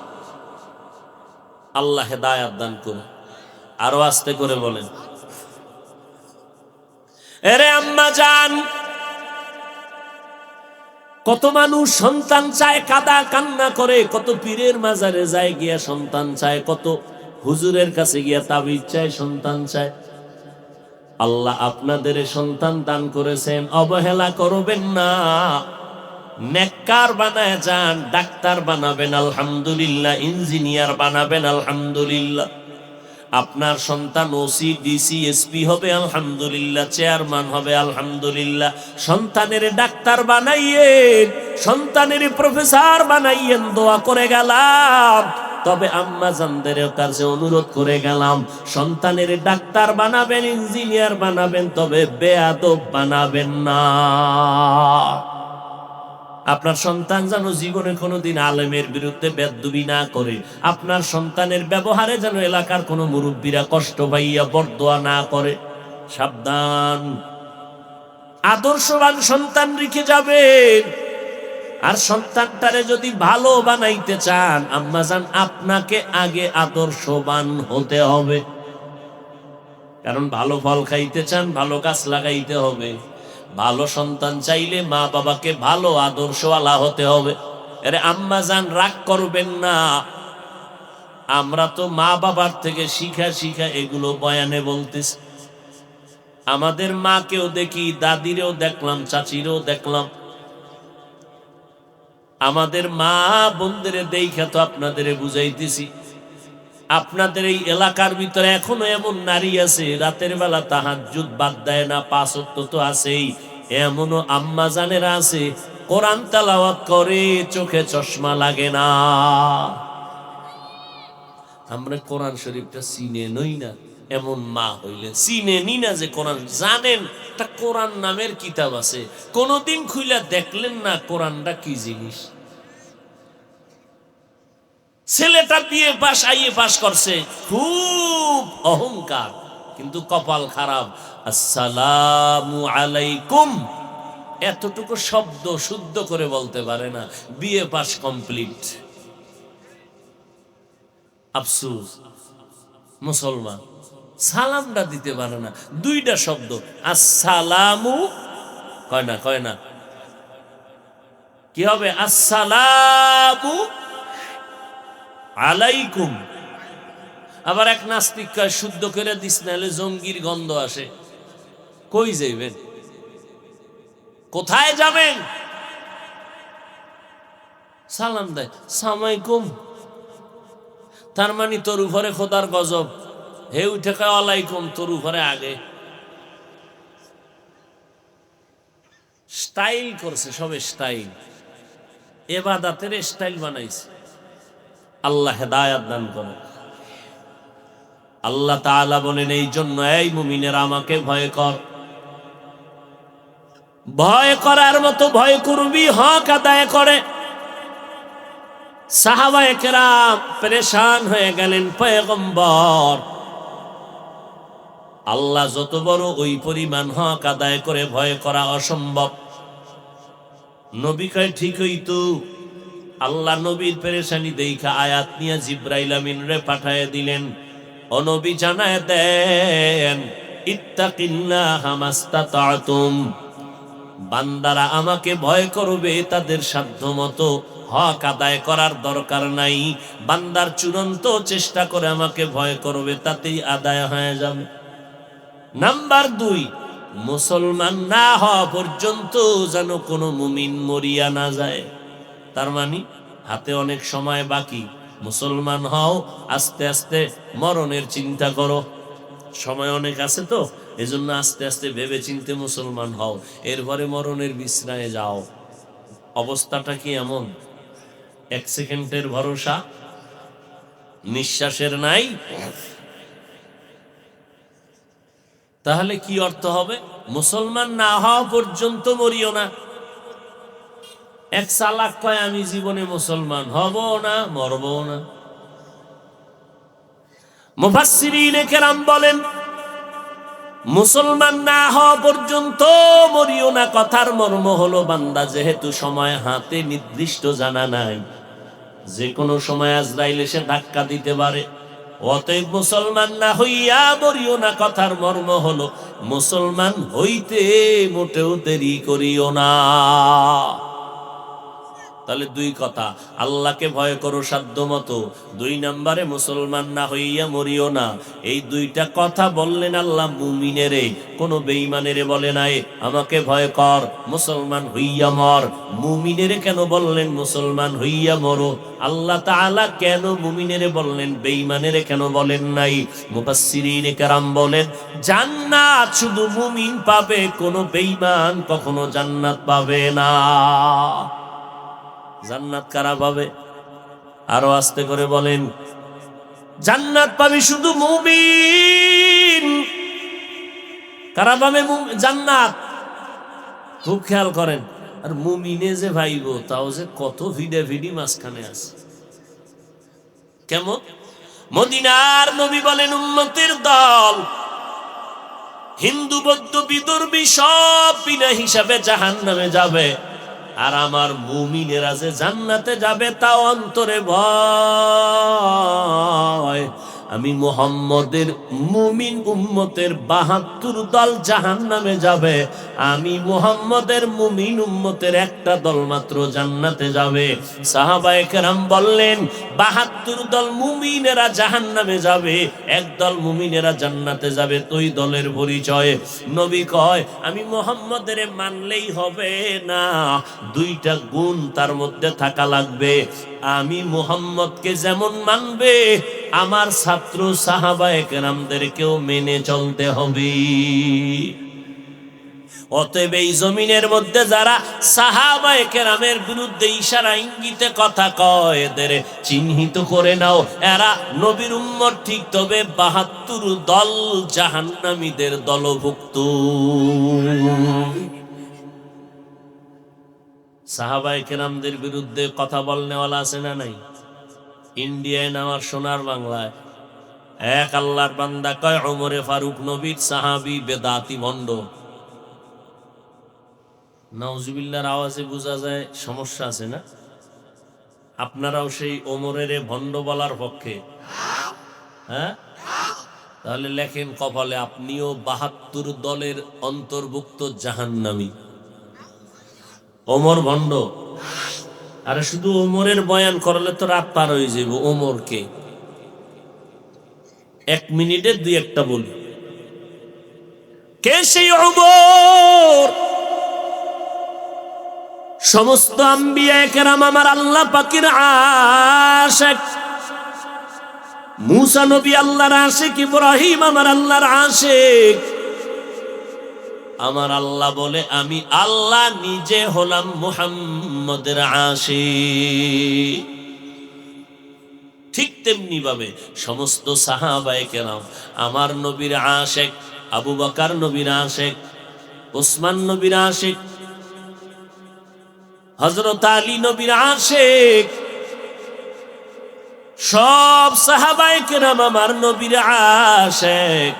আল্লাহ হেদায়াত দান করে। আরো আস্তে করে বলেন, এরে আম্মা জান, কত মানুষ সন্তান চায়, কাদা কান্না করে, কত পীরের মাজারে যায় গিয়া সন্তান চায়, কত হুজুরের কাছে গিয়া তাবিজ চায়, সন্তান চায়। আল্লাহ আপনাদের সন্তান দান করেছেন, অবহেলা করবেন না। নেককার বানায় যান, ডাক্তার বানাবেন আলহামদুলিল্লাহ, ইঞ্জিনিয়ার বানাবেন আলহামদুলিল্লাহ। আপনার সন্তান ওসি, ডিসি, এসপি হবে আলহামদুলিল্লাহ, চেয়ারম্যান হবে আলহামদুলিল্লাহ। সন্তানের ডাক্তার বানাইয়েন, সন্তানের প্রফেসর বানাইয়েন, দোয়া করে গেলাম। তবে আম্মা জানদের কাছে অনুরোধ করে গেলাম, সন্তানের ডাক্তার বানাবেন, ইঞ্জিনিয়ার বানাবেন, তবে বেয়াদব বানাবেন না। আপনার সন্তান যেন জীবনে কোনোদিন আলেমের বিরুদ্ধে বেয়াদবি না করে, আপনার সন্তানের ব্যবহারে যেন এলাকার কোনো মুরব্বীরা কষ্ট পাইয়া বরদোয়া না করে। সাবধান, আদর্শবান সন্তান রেখে যাবেন। আর সন্তানটারে যদি ভালো বানাইতে চান আম্মাজান, আপনাকে আগে আদর্শবান হতে হবে। কারণ ভালো ফল খাইতে চান, ভালো গাছ লাগাইতে হবে। ভালো সন্তান চাইলে মা বাবাকে ভালো আদর্শওয়ালা হতে হবে। আরে আম্মাজান রাগ করবেন না, আমরা তো মা বাবার থেকে শিখা শিখা এগুলো বয়ানে বলতেছি। আমাদের মাকেও দেখি, দাদিরেও দেখলাম, চাচিরেও দেখলাম। আমাদের মা বোনদের দেখা তো আপনাদের বুঝাইতেছি। আপনাদের এই এলাকার ভিতরে এখনো এমন নারী আছে রাতের বেলা তাহাজ্জুদ বাদ দেয় না, 5 ওয়াক্ত তো আছেই। এমনও আম্মা জানেরা আছে কোরআন তেলাওয়াত করে, চোখে চশমা লাগে না। আমরা কোরআন শরীফটা চিনে নই না, এমন মা হইলে চিনে নি না যে কোরআন জানেন। একটা কোরআন নামের কিতাব আছে, কোনদিন খুইলা দেখলেন না কোরআনটা কি জিনিস। ছেলেটা বিয়ে পাস, আইএ পাস করছে, খুব অহংকার, কিন্তু কপাল খারাপ। আসসালামু আলাইকুম এতটুকু শব্দ শুদ্ধ করে বলতে পারে না, বিয়ে পাস কমপ্লিট। আফসোস, মুসলমান সালামটা দিতে পারে না, 2টা শব্দ আসসালামু, কয় না কি হবে? আসসালামু আলাইকুম। আবার এক নাস্তিক কয় শুদ্ধ করে দিস নাহলে জঙ্গির গন্ধ আসে। কই যাইবেন? কোথায় যাবেন? সালাম দেয় সালামালাইকুম, তার মানে তোর উপরে খোদার গজব। হে উঠে কয় ওয়ালাইকুম, তোর উপরে আগে। স্টাইল করছে, সবে স্টাইল, ইবাদতের স্টাইল বানাইছে। আল্লাহ হেদায়াত দান করে। আল্লাহ তাআলা বলেন, এই জন্য এই মুমিনেরা আমাকে ভয় কর। ভয় করার মতো ভয় করবি, হক আদায় করে। সাহাবায়ে কেরাম পেরেশান হয়ে গেলেন, পয়গম্বর আল্লাহ যত বড়, ওই পরিমাণ হক আদায় করে ভয় করা অসম্ভব। নবী কয় ঠিকই তো। আল্লাহ নবীর পেরেশানি দেখা আয়াত নিয়ে জিব্রাইল আমিন রে পাঠায় দিলেন, ও নবী জানায় দেন, ইত্তাকিল্লাহা মাস্তাতাতুম, বান্দারা আমাকে ভয় করবে তাদের সাধ্যমতো, হক আদায় করার দরকার নাই। বান্দার চূড়ান্ত চেষ্টা করে আমাকে ভয় করবে, তাতেই আদায় হয়ে যাবে। নাম্বার 2, মুসলমান না হওয়া পর্যন্ত যেন কোনো মুমিন মরিয়া না যায়। তার মানে হাতে অনেক সময় বাকি, মুসলমান হও, আস্তে আস্তে মরণের চিন্তা করো। সময় অনেক আছে তো, এজন্য আস্তে আস্তে ভেবে চিনতে মুসলমান হও, এরপরে মরণের বিছনায় যাও। অবস্থাটা কি এমন? 1 সেকেন্ডের ভরসা, নিঃশ্বাসের নাই। তাহলে কি অর্থ হবে? মুসলমান না হওয়া পর্যন্ত মরিও না। এক চালাক কয় আমি জীবনে মুসলমান হব না, মরব না। মুফাসসিরিনে কেরাম বলেন, মুসলমান না হওয়া পর্যন্ত মরিও না। কথার মর্ম হলো, বান্দা যেহেতু সময় হাতে নির্দিষ্ট জানা নাই, যে কোনো সময় আজরাইল এসে ধাক্কা দিতে পারে, অতএব মুসলমান না হইয়া মরিও না। কথার মর্ম হলো, মুসলমান হইতে মোটেও দেরি করিও না। তাহলে দুই কথা, আল্লাহকে ভয় করো সাধ্য মতো, 2 নম্বরে মুসলমান না হইয়া মরিও না। এই দুইটা কথা বললেন আল্লাহ মুমিনেরে, কোন বেঈমানেরে বলে নাই আমাকে ভয় কর, মুসলমান হইয়া মর। মুমিনেরে কেন বললেন মুসলমান হইয়া মরো? আল্লাহ তাআলা কেন মুমিনেরে বললেন, বেঈমানেরে কেন বলেন নাই? মুফাসসিরিনে কেরাম বলেন, জান্নাত শুধু মুমিন পাবে, কোন বেঈমান কখনো জান্নাত পাবে না। জান্নাত কারা পাবে? আরো আস্তে করে বলেন। জান্নাত পাবে শুধু মুমিন। কারা পাবে জান্নাত? খুব খেয়াল করেন। আর মুমিনে যে ভাইব, তাও যে কত ভিডি মাঝখানে আছে। কেমন? মদিনার নবী বলেন, উম্মতের দল হিন্দু বৌদ্ধ বিদুর্বী সব বিনা হিসাবে জাহান্নামে যাবে, আর আমার মুমিনেরা যে জান্নাতে যাবে তাও অন্তরে ভয়। আমি মুহাম্মদের মুমিন উম্মতের 72 দল জাহান্নামে যাবে, আমি মুহাম্মদের মুমিন উম্মতের একটা দল মাত্র জান্নাতে যাবে। সাহাবায়ে কেরাম বললেন, 72 দল মুমিনেরা জাহান্নামে যাবে, একদল মুমিনেরা জান্নাতে যাবে। দুই দলের পরিচয় নবী কয়, আমি মুহাম্মদের মানলেই হবে না, 2টা গুণ তার মধ্যে থাকা লাগবে। আমি মুহাম্মদকে যেমন মানবে, আমার ছাত্র সাহাবায়ে কেরামদেরকেও মেনে চলতে হবে। অতএব এই জমিনের মধ্যে যারা সাহাবায়ে কেরামের বিরুদ্ধে ইশারা ইঙ্গিতে কথা কয়, এদের চিহ্নিত করে নাও, এরা নবীর উম্মত ঠিক, তবে 72 দল জাহান্নামীদের দলভুক্ত। সাহাবায়ে কেরামদের বিরুদ্ধে কথা বলনেওয়ালা আছে না নাই? ইন্ডিয়ায় নামার সোনার বাংলায় এক আল্লাহর বান্দা কয়, ওমরে ফারুক নবীর সাহাবী, বেদাতি ভণ্ড। নাউজুবিল্লাহর আওয়াজে বোঝা যায় সমস্যা আছে না? আপনারাও সেই ওমরের ভণ্ড বলার পক্ষে? হ্যাঁ, তাহলে লেখেন কপালে, আপনিও 72 দলের অন্তর্ভুক্ত জাহান্নামী। ওমর ভণ্ড। আরে শুধু ওমরের বয়ান করলে তো রাত পার হয়ে যাব। ওমরকে 1 মিনিটে 2-1টা বলি। কে সেই ওমর? সমস্ত আম্বিয়া কেরাম আমার আল্লাহ পাকের আশিক। মুসা নবী আল্লাহর আশিক, ইব্রাহিম আমার আল্লাহর আশিক। আমার আল্লাহ বলে, আমি আল্লাহ নিজে হলাম মুহাম্মদের আশিক। ঠিক তেমনি ভাবে সমস্ত সাহাবায়ে কেরাম আমার নবীর আশিক। আবু বকর নবীর আশিক, ওসমান নবীর আশিক, হযরত আলী নবীর আশিক। সব সাহাবায়ে কেরাম আমার নবীর আশিক।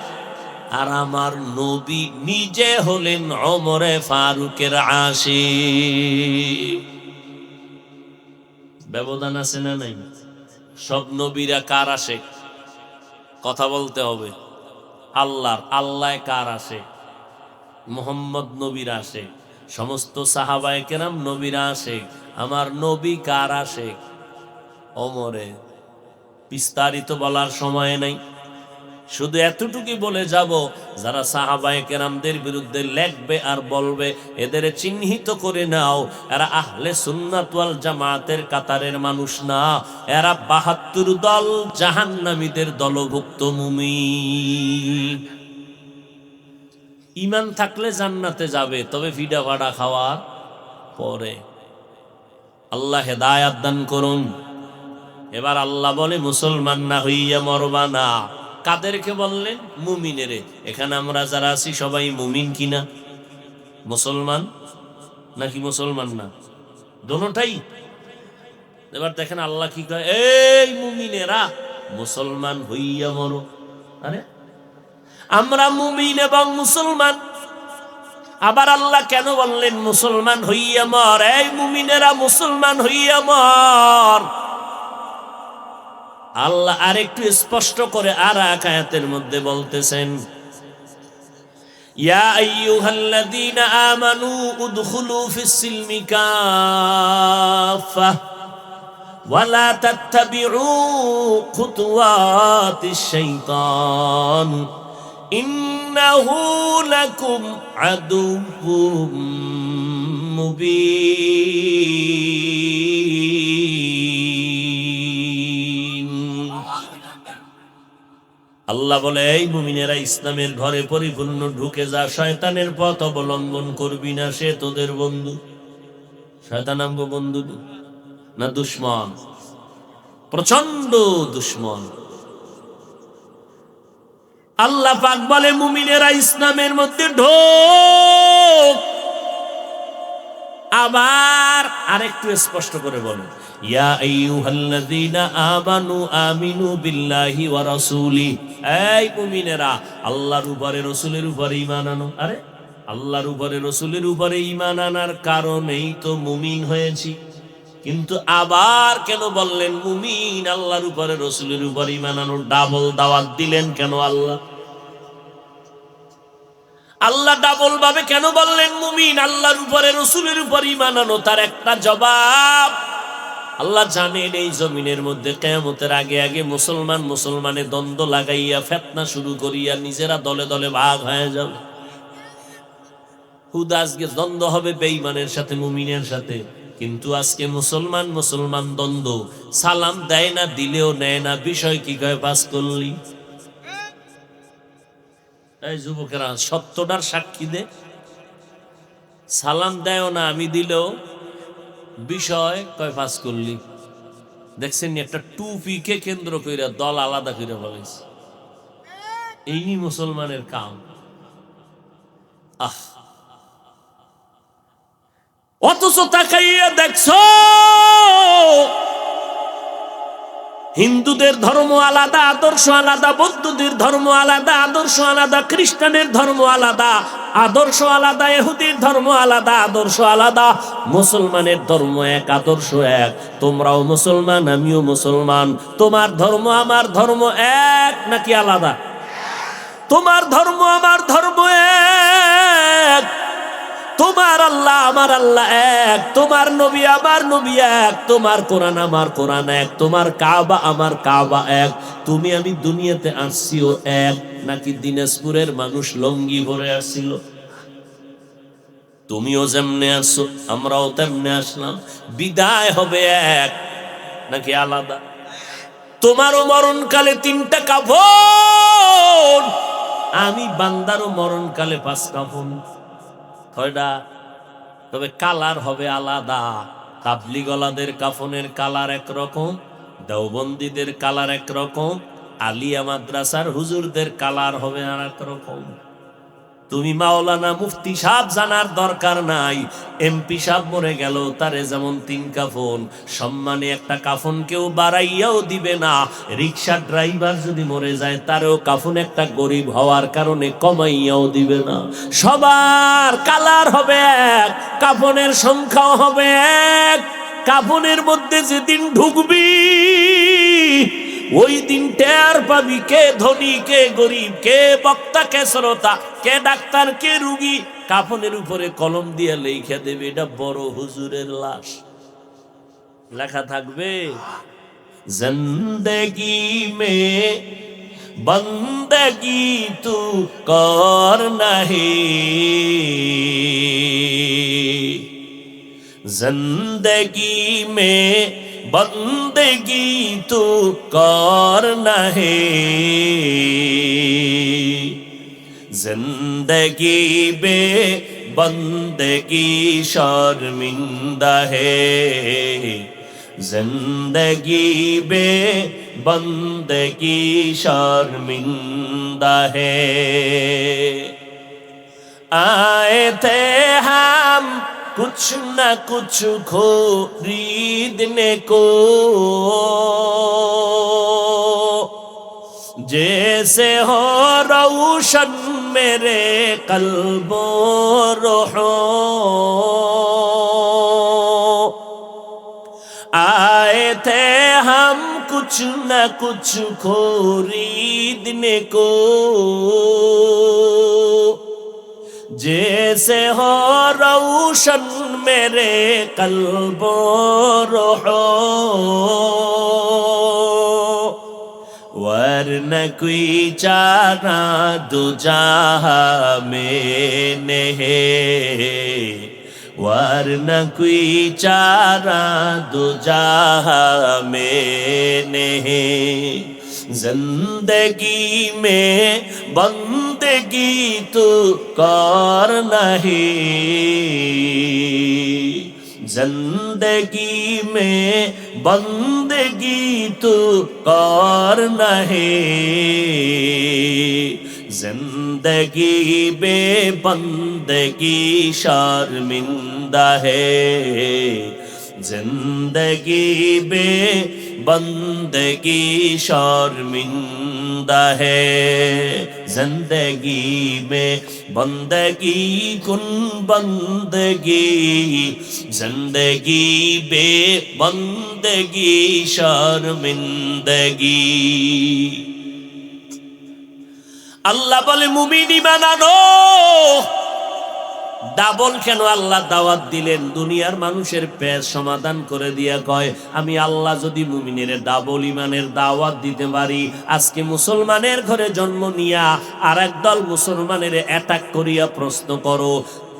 আর আমার নবী নিজে হলেন ওমরে ফারুকের আশিক। ব্যবধান আছে না নাই? সব নবীরা কার আশিক? কথা বলতে হবে। আল্লাহর। আল্লাহ কার আশিক? মুহাম্মদ নবীর আশিক। সমস্ত সাহাবায়ে কেরাম নবীর আশিক। আমার নবী কার আশিক? ওমরে। বিস্তারিত বলার সময় নাই, শুধু এতটুকুই বলে যাব, যারা সাহাবায়ে কেরামদের বিরুদ্ধে লেখবে আর বলবে, এদের চিহ্নিত করে নাও, এরা আহলে সুন্নাত ওয়াল জামাতের কাতারের মানুষ না, এরা 72 দল জাহান্নামীদের দলভুক্ত মুমিন। ঈমান থাকলে জান্নাতে যাবে, তবে ভিডা ভাড়া খাওয়ার পরে। আল্লাহ হেদায়েত দান করুন। এবার আল্লাহ বলে, মুসলমান না হইয়া মরবা না। কাদেরকে বললেন? মুমিনেরে। এখানে আমরা যারা আছি সবাই মুমিন কিনা? মুসলমান নাকি মুসলমান না? দোনোটাই। এবার দেখেন আল্লাহ কি কয়, এই মুমিনেরা, মুসলমান হইয়া মরো। আরে আমরা মুমিন এবং মুসলমান, আবার আল্লাহ কেন বললেন মুসলমান হইয়া মর? এই মুমিনেরা মুসলমান হইয়া মর। আল্লাহ আরেকটু স্পষ্ট করে আর এক আয়াতের মধ্যে বলতেছেন, ইয়া আইয়ুহাল্লাযীনা আমানু উদখুলু ফিস-সিলমি কাফা ওয়া লা তাত্তাবিউ খুতুওয়াতিশ শাইতান ইন্নাহু লাকুম আদুউম মুবিন। আল্লাহ বলে, এই মুমিনেরা ইসলামের ঘরে পরিপূর্ণ ঢুকে যা, শয়তানের পথ অবলম্বন করবি না, সে তোদের বন্ধু। শয়তান আমগো বন্ধু না দুশ্মন? প্রচন্ড দুশ্মন। আল্লাহ পাক বলে মুমিনেরা ইসলামের মধ্যে ঢোক। আবার আরেকটু স্পষ্ট করে বলেন, ইয়া আইয়ুহাল্লাযীনা আমানু আমিনু বিল্লাহি ওয়া রাসূলি। এই মুমিনেরা আল্লাহর উপরে রাসূলের উপরে ঈমান আনো। আরে আল্লাহর উপরে রাসূলের উপরে ঈমান আনার কারণেই তো মুমিন হয়েছি। কিন্তু আবার কেন বললেন মুমিন? আল্লাহর উপরে রাসূলের উপরে ঈমান আনো, ডাবল দাওয়াত দিলেন কেন আল্লাহ? আল্লাহ ডাবল ভাবে কেন বললেন মুমিন আল্লাহর উপরে রাসূলের উপর ঈমান আনো? তার একটা জবাব, আল্লাহ জানেন এই জমিনের মধ্যে কিয়ামতের আগে আগে মুসলমানের দ্বন্দ্ব লাগাইয়া ফিতনা শুরু করিয়া নিজেরা দলে দলে ভাগ হয়ে যাবে। হুদা আজকে দ্বন্দ্ব হবে বেঈমানের সাথে মুমিনের সাথে, কিন্তু আজকে মুসলমান দ্বন্দ্ব, সালাম দেয় না, দিলেও নেয় না। বিষয় কি কয়? পাস করলি। এই যুবকেরা সত্যটার সাক্ষী দে, সালাম দেয় না, আমি দিলেও বিষয় কয় পাস করলি। দেখছেন একটা টুপিকে কেন্দ্র করে দল আলাদা করে বলেছে, এই মুসলমানের কাম। আহ, অথচ তাকাইয়া দেখছো হিন্দুদের ধর্ম আলাদা, আদর্শ আলাদা, বৌদ্ধদের ধর্ম আলাদা, আদর্শ আলাদা, খ্রিস্টানের ধর্ম আলাদা, আদর্শ আলাদা, ইহুদির ধর্ম আলাদা, আদর্শ আলাদা। মুসলমানের ধর্ম এক, আদর্শ এক। তোমরাও মুসলমান, আমিও মুসলমান। তোমার ধর্ম আমার ধর্ম এক নাকি আলাদা? তোমার ধর্ম আমার ধর্ম এক, তোমার আল্লাহ আমার আল্লাহ এক, তোমার নবী আমার নবী এক, তোমার কোরআন আমার কোরআন এক, তোমার কাবা আমার কাবা এক। তুমি আমি দুনিয়াতে আসছিও এক নাকি দিনাজপুরের মানুষ লঙ্গি ভরে আসছিল? তুমিও যেমনে আসছো আমরাও তেমনে আসলাম। বিদায় হবে এক নাকি আলাদা? তোমারও মরণকালে 3টা কাফন, আমি বান্দারও মরণকালে 5 কাফন। কয়টা? তবে কালার হবে আলাদা। তাবলিগওয়ালাদের কাফনের কালার একরকম, দেওবন্দীদের কালার একরকম, আলিয়া মাদ্রাসার হুজুরদের কালার হবে আর একরকম। তুমি মাওলানা মুফতি সাহেব জানার দরকার নাই, এমপি সাহেব মরে গেল তারে যেমন 3 কাফন, সম্মানে একটা কাফন কেউ বাড়াইয়াও দিবে না। রিকশা ড্রাইভার যদি মরে যায় তারও কাফন একটা গরিব হওয়ার কারণে কমাইয়াও দিবে না। সবার কালার হবে এক, কাফনের সংখ্যাও হবে এক। কাফনের মধ্যে যেদিন ঢুকবি ওই দিন টের পাবি কে ধনী কে গরিব, কে বক্তা কে শ্রোতা, কে ডাক্তার কে রুগী। কাফনের উপরে কলম দিয়ে লেখা দেবে এটা বড় হুজুরের লাশ। লেখা থাকবে জিন্দেগি মে বন্দগি তু কর নাহি, जिंदगी में बंदगी तू करना है, जिंदगी में बंदगी शर्मिंदा है, जिंदगी में बंदगी शर्मिंदा है। आए थे हम कुछ न कुछ खरीदने को, जैसे हो रोशन मेरे कल्बो रूहो, आए थे हम कुछ न कुछ खरीदने को, जैसे हो रोशन मेरे कल्बो रूहो, वरना कोई चारा दो जहां में नहीं, वरना कोई चारा दो जहां में नहीं। जिंदगी में बंदगी तो कर नहीं, जिंदगी में बंदगी तो कर नहीं, जिंदगी बेबंदगी शर्मिंदा है, जिंदगी बेबंदगी शर्मिंदा है, जिंदगी में बंदगी कुन बंदगी, जिंदगी बेबंदगी शर्मिंदगी। আল্লাহ বলে মুমিন ঈমান আনো। ডাবল কেন আল্লাহ দাওয়াত দিলেন? দুনিয়ার মানুষের পেশ সমাধান করে দিয়া কয়, আমি আল্লাহ যদি মুমিনের ডাবল ঈমানের দাওয়াত দিতে পারি, আজকে মুসলমানের ঘরে জন্ম নিয়া আর একদল মুসলমানের অ্যাটাক করিয়া প্রশ্ন করো,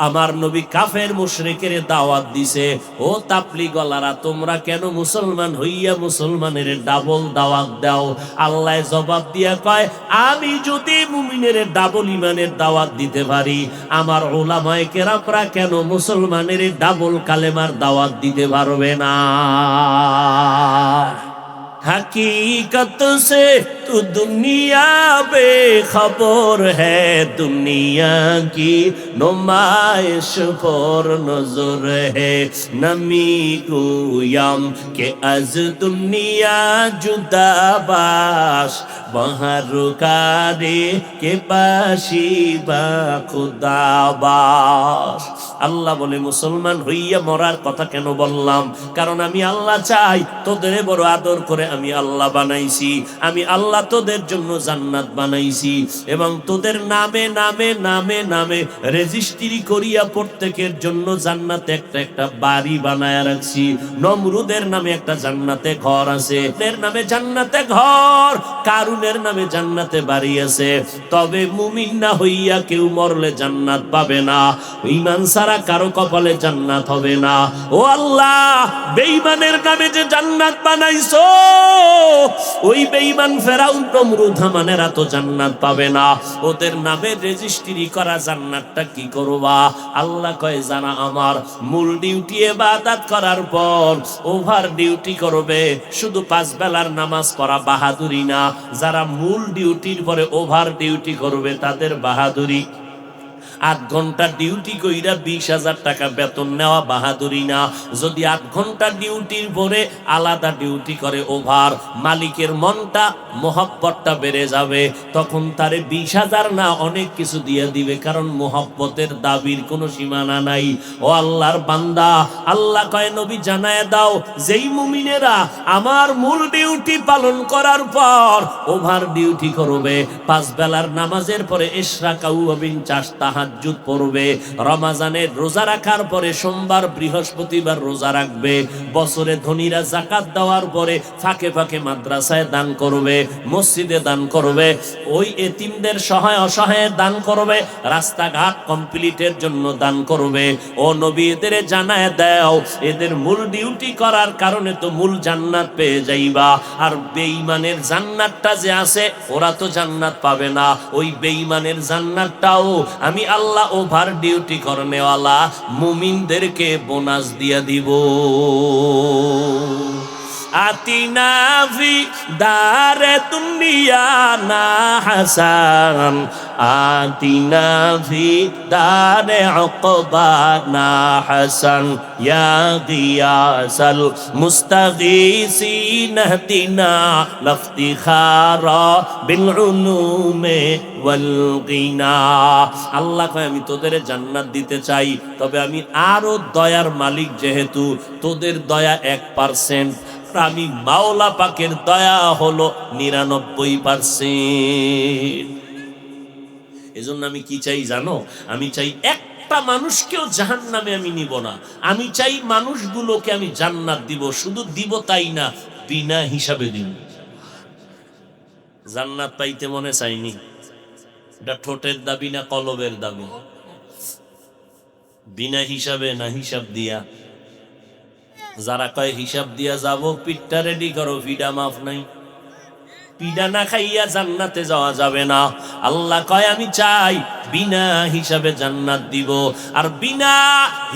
আমার নবী কাফের মুশরিকের দাওয়াত দিছে, ও তাবলীগওয়ালারা তোমরা কেন মুসলমান হইয়া মুসলমানের ডাবল দাওয়াত দাও? আল্লাহ জবাব দিয়া কয়, আমি যদি মুমিনের ডাবল ঈমানের দাওয়াত দিতে পারি, আমার উলামায়ে কেরামরা কেন মুসলমানের ডাবল কালেমার দাওয়াত দিতে পারবে না? हकीकत से तू दुनिया बेखबर है, दुनिया की नुमाइश पर नजर है, नमी गोयाम के अज दुनिया जुदा बाश, बहर कारे के बाशी बा खुदा बाश। আল্লাহ বলে মুসলমান হইয়া মরার কথা কেন বললাম? কারণ আমি আল্লাহ চাই তোদের বড় আদর করে আমি আল্লাহ বানাইছি, আমি আল্লাহ তোদের জন্য জান্নাত বানাইছি এবং তোদের নামে নামে নামে নামে রেজিস্ট্রি করিয়া প্রত্যেকের জন্য জান্নাতে একটা একটা বাড়ি বানায়া রাখছি। নমরুদের নামে একটা জান্নাতে ঘর আছে, এর নামে জান্নাতে ঘর, কারুনের নামে জান্নাতে বাড়ি আছে। তবে মুমিন না হইয়া কেউ মরলে জান্নাত পাবে না, ঈমান ছাড়া কারো কপালে জান্নাত হবে না। ও আল্লাহ, বেঈমানের নামে যে জান্নাত বানাইছো, ওই বেঈমান ফেরাউন নমরুদ হামানেরা তো জান্নাত পাবে না, ওদের নামে রেজিস্ট্রি করা জান্নাতটা কি করবা? আল্লাহ কয়, যারা আমার মূল ডিউটি ইবাদত করার পর ওভার ডিউটি করবে, শুধু 5 বেলার নামাজ পড়া বাহাদুরি না, যারা মূল ডিউটির পরে ওভার ডিউটি করবে তাদের বাহাদুরি। 8 ঘন্টা ডিউটি কইরা 20,000 টাকা বেতন নেওয়া বাহাদুরি না। যদি 8 ঘন্টা ডিউটির পরে আলাদা ডিউটি করে ওভার, মালিকের মনটা মোহাব্বতটা বেড়ে যাবে, তখন তারে 20,000 না অনেক কিছু দিয়ে দিবে, কারণ মোহাব্বতের দাবির কোনো সীমানা নাই। ও আল্লাহর বান্দা, আল্লাহ কয় নবী জানায় দাও, যেই মুমিনেরা আমার মূল ডিউটি পালন করার পর ওভার ডিউটি করবে, 5 বেলার নামাজের পরে ইশরাক আউয়াবিন চাষ তাহাজ্জুদ পড়বে, রমজানের রোজা রাখার পরে সোমবার বৃহস্পতিবার রোজা রাখবে, বছরে ধনীরা যাকাত দেওয়ার পরে ফাঁকে ফাঁকে মাদ্রাসায় দান করবে, মসজিদে দান করবে, ওই এতিমদের সহায় অসহায় দান করবে, রাস্তাঘাট কমপ্লিটের জন্য দান করবে। ও নবী, এদের জানায় দাও, এদের মূল ডিউটি করার কারণে তো মূল জান্নাত পেয়ে যাইবা। আর বেঈমানের জান্নাতটা যে আছে, ওরা তো জান্নাত পাবে না, ওই বেঈমানের জান্নাতটাও আমি আল্লাহ ওভার ডিউটি করনেওয়ালা মুমিনদেরকে বোনাস দিয়া দিব। আতিনা ফি দারে দুনিয়া না হাসান আতিনা ফি দারে উকবা না হাসান ইয়া গিয়াসাল মুস্তাগীসিন ইহদিনা লাফতিখারা বিল উলুমে ওয়াল গিনা। আল্লাহ কয় আমি তোদের জান্নাত দিতে চাই, তবে আমি আরো দয়ার মালিক, যেহেতু তোদের দয়া 1%, আমি মাওলা পাকের দয়া হলো 99%। এজন্য আমি কি চাই জানো? আমি চাই একটা মানুষকেও জাহান্নামে আমি নিব না, আমি চাই মানুষগুলোকে আমি জান্নাত দিব। শুধু দিব তাই না, বিনা হিসাবে দিব। জান্নাত পাইতে মনে চাইনি, এটা ঠোঁটের দাবি না কলবের দাবি? বিনা হিসাবে না হিসাব দিয়া? যারা কয় হিসাব দিয়া যাব, পিঠটা রেডি করো, ফিডা মাফ নাই। পিডা না খাইয়া জান্নাতে যাওয়া যাবে না। আল্লাহ কয় আমি চাই বিনা হিসাবে জান্নাত দিব। আর বিনা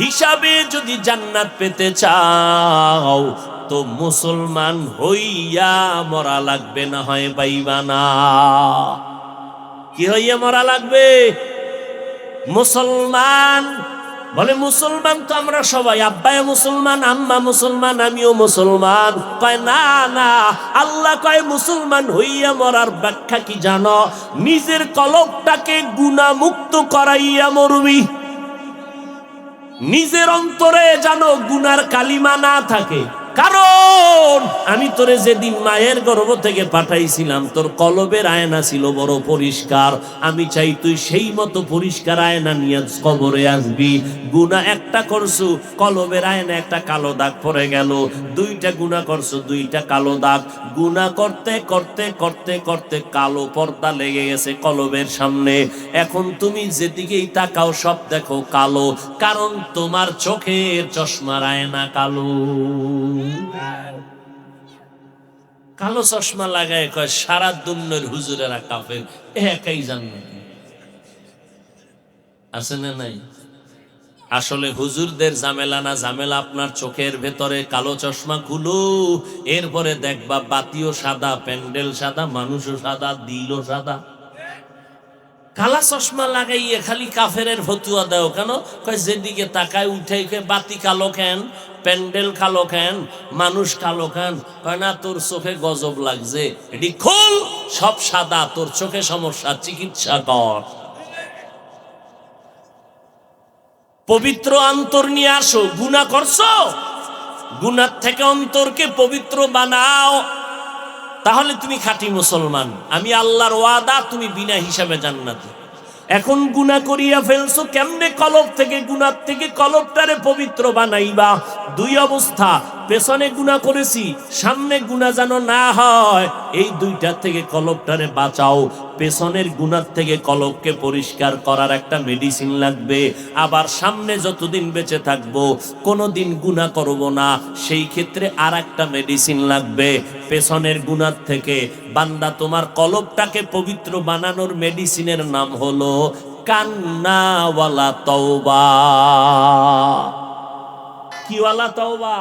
হিসাবে যদি জান্নাত পেতে চাও তো মুসলমান হইয়া মরা লাগবে, না হয় পাইবা না। কি হইয়া মরা লাগবে? মুসলমান। বলে মুসলমান তো আমরা সবাই, আব্বায়ে মুসলমান, আম্মা মুসলমান, আমিও মুসলমান। কয় না না, আল্লাহ কয় মুসলমান হইয়া মরার ব্যাখ্যা কি জানো? নিজের কলবটাকে গুনাহমুক্ত করাইয়া মরবি। নিজের অন্তরে যেন গুনার কালিমা না থাকে। কারণ আমি তোরে যেদিন মায়ের গর্ভ থেকে পাঠাইছিলাম, তোর কলবের আয়না ছিল বড় পরিষ্কার। আমি চাই তুই সেই মতো পরিষ্কার আয়না নিয়ে কবরে আসবি। গুনাহ একটা করছু, কলবের আয়না একটা কালো দাগ পড়ে গেল। দুইটা গুনাহ করছু, দুইটা কালো দাগ। গুনাহ করতে করতে করতে করতে কালো পর্দা লেগে গেছে কলবের সামনে। এখন তুমি যেদিকেই তাকাও সব দেখো কালো, কারণ তোমার চোখের চশমার আয়না কালো। কালো চশমা লাগায় কয় সারা দুনিয়ার হুজুরেরা কাফের, একাই জান্নাত আছে না নাই? আসলে হুজুরদের ঝামেলা না, ঝামেলা আপনার চোখের ভেতরে। কালো চশমা খুলো, এরপরে দেখবা বাতিও সাদা, প্যান্ডেল সাদা, মানুষও সাদা, দিলও সাদা। কালা চশমা লাগাইয়ে খালি কাফেরের ফতুয়া দেও কেন? কয় যেদিকে তাকায় উঠে বাতি কালো কেন, প্যান্ডেল কালো কেন, মানুষ কালো কেন? কয় না, তোর চোখে গজব লাগছে, এটি খোল, সব সাদা, তোর চোখে সমস্যা, চিকিৎসা কর। পবিত্র অন্তর নিয়ে আসো। গুনাহ করছো, গুনাহ থেকে অন্তরকে পবিত্র বানাও, তাহলে তুমি খাঁটি মুসলমান। আমি আল্লাহর ওয়াদা, তুমি বিনা হিসাবে জান্নাতে। এখন গুনাহ করিয়া ফেলছো, কেমনে কলব থেকে, গুনাহ থেকে কলবটারে পবিত্র বানাইবা? দুই অবস্থা, পেছনে গুনাহ করেছি, সামনে গুনাহ যেন না হয়, এই দুইটা থেকে কলবটারে বাঁচাও। পেছনের গুনাহ থেকে কলবকে পরিষ্কার করার একটা মেডিসিন লাগবে। আবার সামনে যতদিন বেঁচে থাকবো কোনোদিন গুনাহ করব না, সেই ক্ষেত্রে আর একটা মেডিসিন লাগবে। পেছনের গুনাহ থেকে বান্দা তোমার কলবটাকে পবিত্র বানানোর মেডিসিনের নাম হলো কান্নাওয়ালা তওবা। কি ওয়ালা তওবা?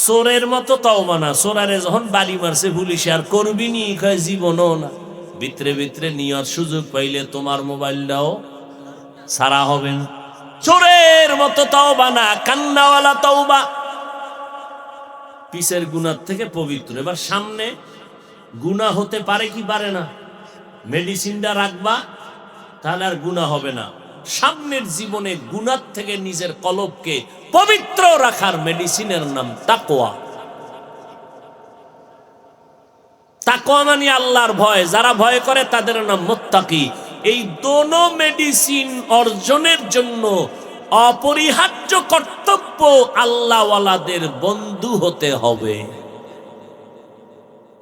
চোরের মতো তওবা না। চোরারে যখন বাড়ি মারছে পুলিশে, আর করবি নি? কয় জীবনও না। ভিতরে ভিতরে নিয়ত, সুযোগ পাইলে তোমার মোবাইলটাও সারা হবে না। চোরের মতো তওবা না, কান্নাওয়ালা তওবা। পিছের গুনাহ থেকে পবিত্র। এবার সামনে গুনাহ হতে পারে কি পারে না? মেডিসিনটা রাখবা, তাহলে আর গুনাহ হবে না। সামনের জীবনে গুনাহ থেকে নিজের কলবকে পবিত্র রাখার মেডিসিনের নাম তাকওয়া। তাকওয়া মানে আল্লাহর ভয়। যারা ভয় করে তাদের নাম মুত্তাকি। এই দোনো মেডিসিন অর্জনের জন্য অপরিহার্য কর্তব্য, আল্লাহওয়ালাদের বন্ধু হতে হবে।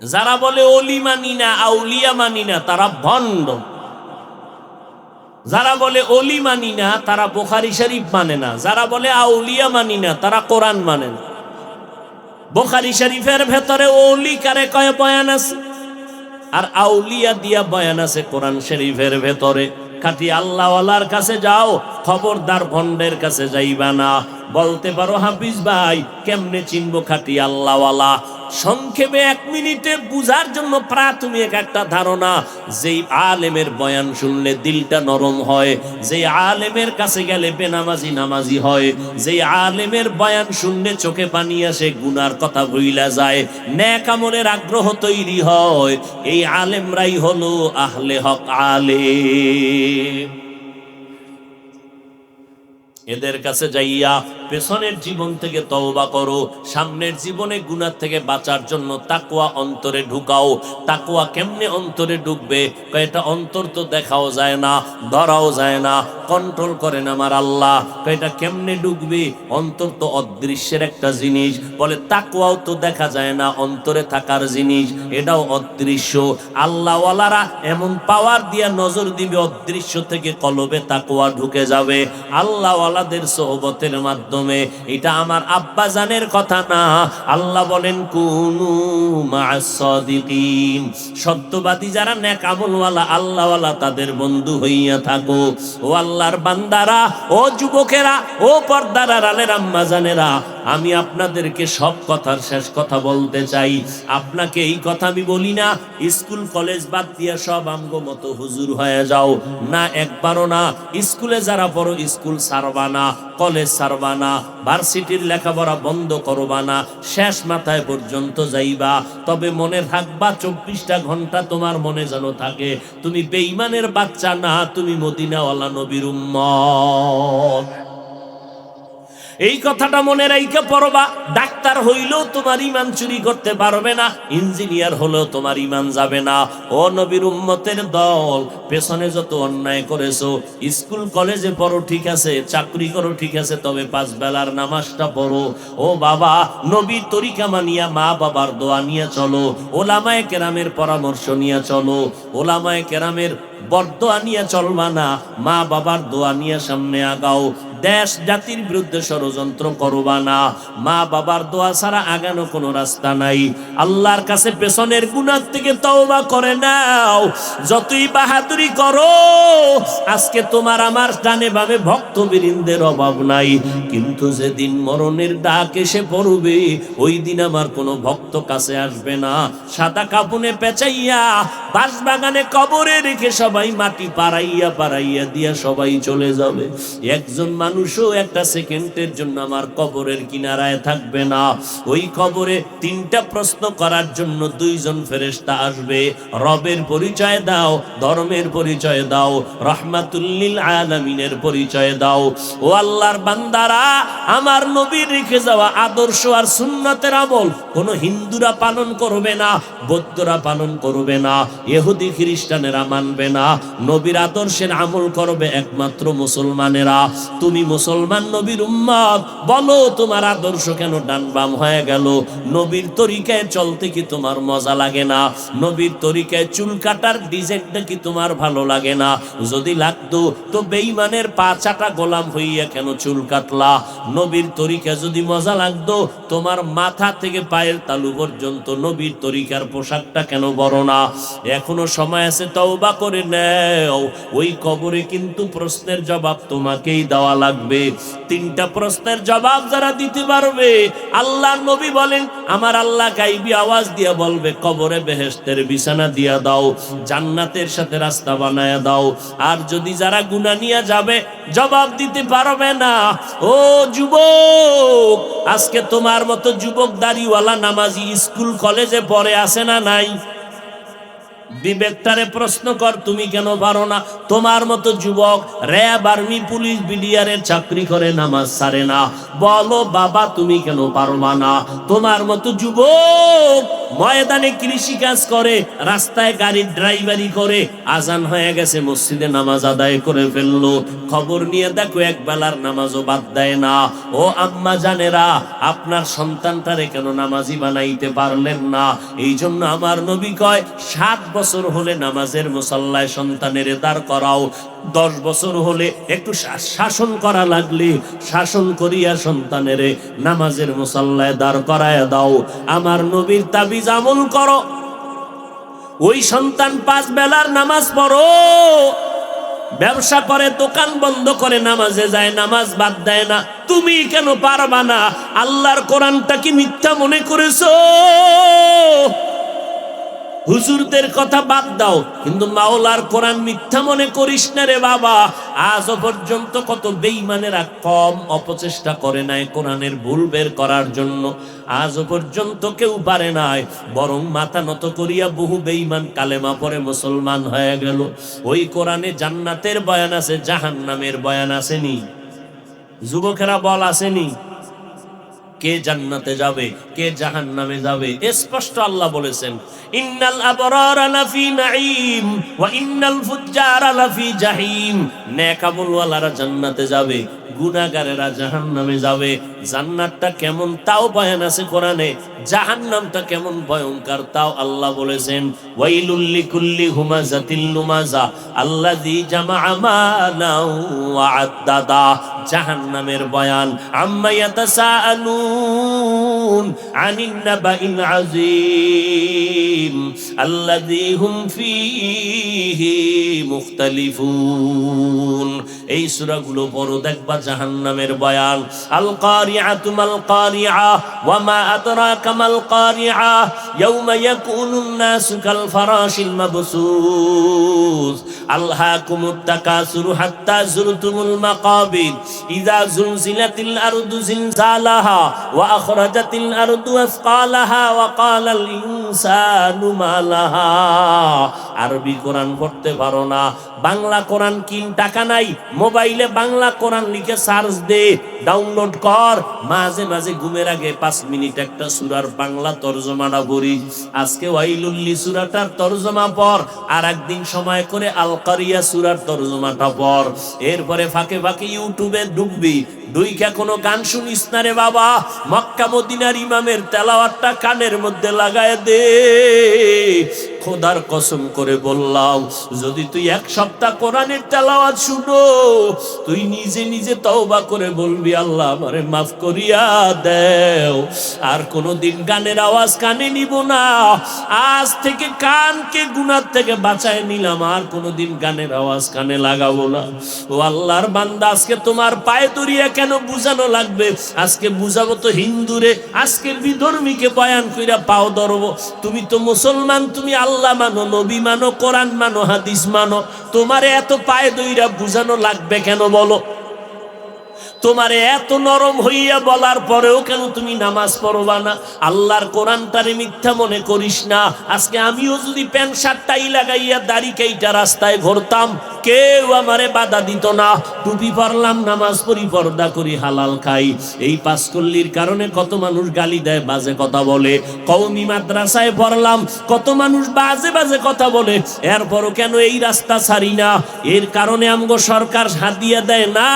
যারা বলে ওলি মানি না, আউলিয়া মানি না, তারা ভণ্ড। যারা বলে ওলি মানি না, তারা বুখারী শরীফ মানে না। যারা বলে আউলিয়া মানি না, তারা কোরআন মানে না। বুখারী শরীফের ভেতরে ওলি কারে কয় বয়ান আছে, আর আউলিয়া দিয়া বয়ান আছে কোরআন শরীফের ভেতরে। খাঁটি আল্লাহওয়ালার কাছে যাও, খবরদার ভণ্ডের কাছে যাইবা না। বলতে পারো হাফিজ ভাই কেমনে চিনবো খাঁটি আল্লাহওয়ালা? সংক্ষেপে 1 মিনিটে বুঝার জন্য প্রাথমিক একটা ধারণা, যেই আলেমের বয়ান শুনলে দিলটা নরম হয়, যেই আলেমের কাছে গেলে বেনামাজি নামাজি হয়, যেই আলেমের বয়ান শুনলে চোখে পানি আসে, গুনার কথা ভুইলা যায়, নেক আমলের আগ্রহ তৈরি হয়, এই আলেমরাই হলো আহলে হক আলেম। এদের কাছে যাইয়া পেছনের জীবন থেকে তওবা করো, সামনের জীবনে গুনাহ থেকে বাঁচার জন্য তাকওয়া অন্তরে ঢুকাও। তাকওয়া কেমনে অন্তরে ঢুকবে? এটা অন্তর তো দেখাও যায় না, ধরাও যায় না, কন্ট্রোল করেন আমার আল্লাহ। এটা কেমনে ঢুকবে? অন্তর তো অদৃশ্যের একটা জিনিস। বলে তাকওয়াও তো দেখা যায় না, অন্তরে থাকার জিনিস, এটাও অদৃশ্য। আল্লাহওয়ালারা এমন পাওয়ার দিয়া নজর দিবে, অদৃশ্য থেকে কলবে তাকওয়া ঢুকে যাবে আল্লাহওয়ালাদের সোহবতের মাধ্যমে। এটা আমার আব্বা জানের কথা না, আল্লাহ বলেন কুনু মা'আস সাদিকিন, সত্যবাদী যারা নেক আমলওয়ালা আল্লাহওয়ালা তাদের বন্ধু হইয়া থাকো। ও আল্লাহর বান্দারা, ও যুবকেরা, ও পর্দার আড়ালের আম্মা জানেরা, আমি আপনাদেরকে সব কথার শেষ কথা বলতে চাই। আপনাকে এই কথা আমি বলি না স্কুল কলেজ বাদ দিয়া সব আমগো মতো হুজুর হয়ে যাও, না, একবারও না। স্কুলে যারা পড়ো স্কুল ছাড়বা না, কলেজ ছাড়বা না, ভার্সিটির লেখাপড়া বন্ধ করবা না, শেষ মাথায় পর্যন্ত যাইবা। তবে মনে থাকবা 24টা ঘন্টা তোমার মনে যেন থাকে তুমি বেঈমানের বাচ্চা না, তুমি মদিনাওয়ালা নবীর উম্মত। এই কথাটা মনে রাইখা পড়বা। ডাক্তার হইলেও তোমার ঈমান চুরি করতে পারবে না, ইঞ্জিনিয়ার হলেও তোমার ঈমান যাবে না। ও নবীর উম্মতের দল, পেছনে যত অন্যায় করেছো, স্কুল কলেজে পড়ো ঠিক আছে, চাকরি করো ঠিক আছে, তবে 5 বেলার নামাজটা পড়ো। ও বাবা, নবীর তরিকা মানিয়া মা বাবার দোয়া নিয়ে চলো, ওলামায়ে কেরামের পরামর্শ নিয়ে চলো। ওলামায়ে কেরামের বরদোয়া নিয়ে চলবা না, মা বাবার দোয়া নিয়ে সামনে আগাও। দেশ জাতির বিরুদ্ধে ষড়যন্ত্র করবা না, মা বাবার দোয়া ছাড়া আগানো কোনো রাস্তা নাই। আল্লাহর কাছে পেছনের গুনাহ থেকে তওবা করে নাও। যতই বাহাদুরি করো, আজকে তোমার আমার ডানে বামে ভক্তবৃন্দের অভাব নাই, কিন্তু যেদিন মরণের ডাক এসে পড়বে, ওই দিন আমার কোনো ভক্ত কাছে আসবে না। সাদা কাপনে পেঁচাইয়া বাঁশবাগানে কবরে রেখে সবাই মাটি পাড়াইয়া পাড়াইয়া দিয়া সবাই চলে যাবে। একজন মানুষও একটা সেকেন্ডের জন্য আমার কবরের কিনারায় থাকবে না। ওই কবরে 3টা প্রশ্ন করার জন্য 2 জন ফেরেশতা আসবে। রবের পরিচয় দাও, ধর্মের পরিচয় দাও, রাহমাতুল লিল আলামিনের পরিচয় দাও। ও আল্লাহর বান্দারা, আমার নবীর রেখে যাওয়া আদর্শ আর সুন্নতের আমল কোন হিন্দুরা পালন করবে না, বৌদ্ধরা পালন করবে না, ইহুদি খ্রিস্টানেরা মানবে না। নবীর আদর্শের আমল করবে একমাত্র মুসলমানেরা। তুমি মুসলমান, নবীর উম্মত, বলো তোমার আদর্শ কেন ডান বাম হয়ে গেল? নবীর তরিকায় চলতে কি তোমার মজা লাগে না? নবীর তরিকায় চুল কাটার ডিজাইনটা কি তোমার ভালো লাগে না? যদি লাগতো তো বেঈমানের পা চাটা গোলাম হইয়া কেন চুল কাটলা? নবীর তরিকা যদি মজা লাগতো, তোমার মাথা থেকে পায়ের তালু পর্যন্ত নবীর তরিকার পোশাকটা কেন বড় না? এখনো সময় আছে, তওবা করে নাও। ওই কবরে কিন্তু প্রশ্নের জবাব তোমাকেই দেওয়া লাগবে। 3টা প্রশ্নের জবাব যারা দিতে পারবে, আল্লাহ নবী বলেন আমার আল্লাহ গাইবি আওয়াজ দিয়ে বলবে কবরে বেহেশতের বিছানা দিয়া দাও, জান্নাতের সাথে রাস্তা বানায়া দাও। আর যদি যারা গুনাহ নিয়ে যাবে, জবাব দিতে পারবে না। ও যুবক, আজকে তোমার মতো যুবক দাড়িওয়ালা নামাজি স্কুল কলেজে পড়ে আছে না নাই? বিবেকটারে প্রশ্ন কর, তুমি কেন পারো না? তোমার মতো যুবক র্যাব, আর্মি, পুলিশ, বিডিআরের চাকরি করে নামাজ ছাড়ে না, বলো বাবা তুমি কেন পারবা না? তোমার মতো যুবক ময়দানে কৃষি কাজ করে, রাস্তায় গাড়ির ড্রাইভারি করে, আজান হয়ে গেছে মসজিদে নামাজ আদায় করে ফেললো, খবর নিয়ে দেখো এক বেলার নামাজও বাদ দেয় না। ও আম্মা জানেরা, আপনার সন্তানটারে কেন নামাজি বানাইতে পারলেন না? এই জন্য আমার নবী কয় 7 বছর হলে নামাজের মুসাল্লায় সন্তানের দাঁড় করাও। 10 বছর হলে একটু শাসন করা লাগলে শাসন করিয়া সন্তানের নামাজের মুসাল্লায় দাঁড় করায় দাও। আমার নবীর তাবিজ আমল করো। ওই সন্তান 5 বেলার নামাজ পড়ো, ব্যবসা করে, দোকান বন্ধ করে, নামাজে যায়, নামাজ বাদ দেয় না। তুমি কেন পারবা না? আল্লাহর কোরআনটা কি মিথ্যা মনে করেছো? হুজুরদের কথা বাদ দাও, কিন্তু মাওলার কোরআন মিথ্যা মনে করিস না রে বাবা। আজও পর্যন্ত কত বেঈমানেরা কম অপচেষ্টা করে নাই কোরআনের ভুল বের করার জন্য। আজও পর্যন্ত কেউ পারে নাই, বরং মাথা নত করিয়া বহু বেঈমান কালেমা পড়ে মুসলমান হয়ে গেল। ওই কোরআনে জান্নাতের বয়ান আছে, জাহান্নামের বয়ান আসেনি। যুবকেরা বল আসেনি? কে জান্নাতে যাবে, কে জাহান্নামে যাবে স্পষ্ট আল্লাহ বলেছেন, ইন্নাল আবরারা লাফি নাঈম ওয়া ইন্নাল ফুজ্জারা লাফি জাহিম। নেক আমলওয়ালারা জান্নাতে যাবে, গুনাহগারেরা জাহান্নামে যাবে। জান্নাতটা কেমন তাও বয়ান আছে কোরআনে, জাহান্নামটা কেমন ভয়ঙ্কর তাও আল্লাহ বলেছেন, ওয়াইলুল লিকুল্লি হুমাযাতিল লুমাযা আল্লাযী জামাআ মালাও ওয়া আদ্দাদা। জাহান্নামের বয়ান, আম্মা ইয়াতাসাআলুন আনিন নাবাইল আযীম আল্লাযী হুম ফীহি মুখতালিফুন। এই সূরাগুলো পড়ো, দেখবা জাহান্নামের বয়ান। আল কারিআতু মাল কারিআ ওয়া মা আদরাকা মাল কারিআ ইয়াওমা ইয়াকুনুন নাসু কাল ফারাশিল মাবসুস আলহাকুমুত তাকাসুরু হাত্তা যুরতুমুল মাকাবির ইযা যুলজিলাতিল আরদু জিলজালাহা ওয়া আখরাজাতিল আরদু আসকালাহা ওয়া ক্বালাল ইনসানু মা লাহা। আরবি কোরআন পড়তে পারো না, বাংলা কোরআন কিন, টাকা নাই, মোবাইলে বাংলা কোরআন লিখে সার্চ দে, ডাউনলোড কর। মাঝে মাঝে ঘুমের আগে 5 মিনিট একটা সূরার বাংলা তরজমাটা পড়ি। আজকে ওয়াইলুল্লি সূরাটার তরজমা পড়, আর একদিন সময় করে আল কারিয়া সূরার তরজমাটা পড়। এরপরে ফাঁকে ফাঁকে ইউটিউবে ঢুকবি, দুইকা কোনো গান শুনিস না রে বাবা। মক্কা মদিনার ইমামের তেলাওয়াতটা কানের মধ্যে লাগায় দে। খোদার কসম করে বললাম, যদি তুই 1 সপ্তাহ কোরআনের তেলাওয়াত শুনো, তুই নিজে নিজে তওবা করে বলবি, আল্লাহ আমারে মাফ করিয়া দেও, আর কোনোদিন গানের আওয়াজ কানে নিব না। আজ থেকে কানকে গুনাহ থেকে বাঁচায় নিলাম, আর কোনোদিন গানের আওয়াজ কানে লাগাবো না। ও আল্লাহর বান্দা, আজকে তোমার পায়ে দড়িয়া কেন বুঝানো লাগবে? আজকে বুঝাবো তো হিন্দুরে, আজকে বিধর্মীকে বয়ান কইরা পাও ধরবো। তুমি তো মুসলমান, তুমি আল্লাহ মানো, নবী মানো, কোরআন মানো, হাদিস মানো, তোমারে এত পায়ে দইরা বুঝানো লাগবে কেন বলো? তোমারে এত নরম হইয়া বলার পরেও কেন তুমি নামাজ পড়বা না? আল্লাহর কোরআনটারে মিথ্যা মনে করিস না। আজকে আমিও যদি প্যান্ট শার্টটাই লাগাইয়া দাড়ি কাইটা রাস্তায় ঘুরতাম, কেউ আমারে বাধা দিত না। টুপি পরলাম, নামাজ পড়ি, পর্দা করি, হালাল খাই। এই পাঁচকল্লির কারণে কত মানুষ গালি দেয়, বাজে কথা বলে। কওমি মাদ্রাসায় পড়লাম, কত মানুষ বাজে বাজে কথা বলে, এরপরও কেন এই রাস্তা ছাড়ি না? এর কারণে আমগো সরকার হাদিয়া দেয় না,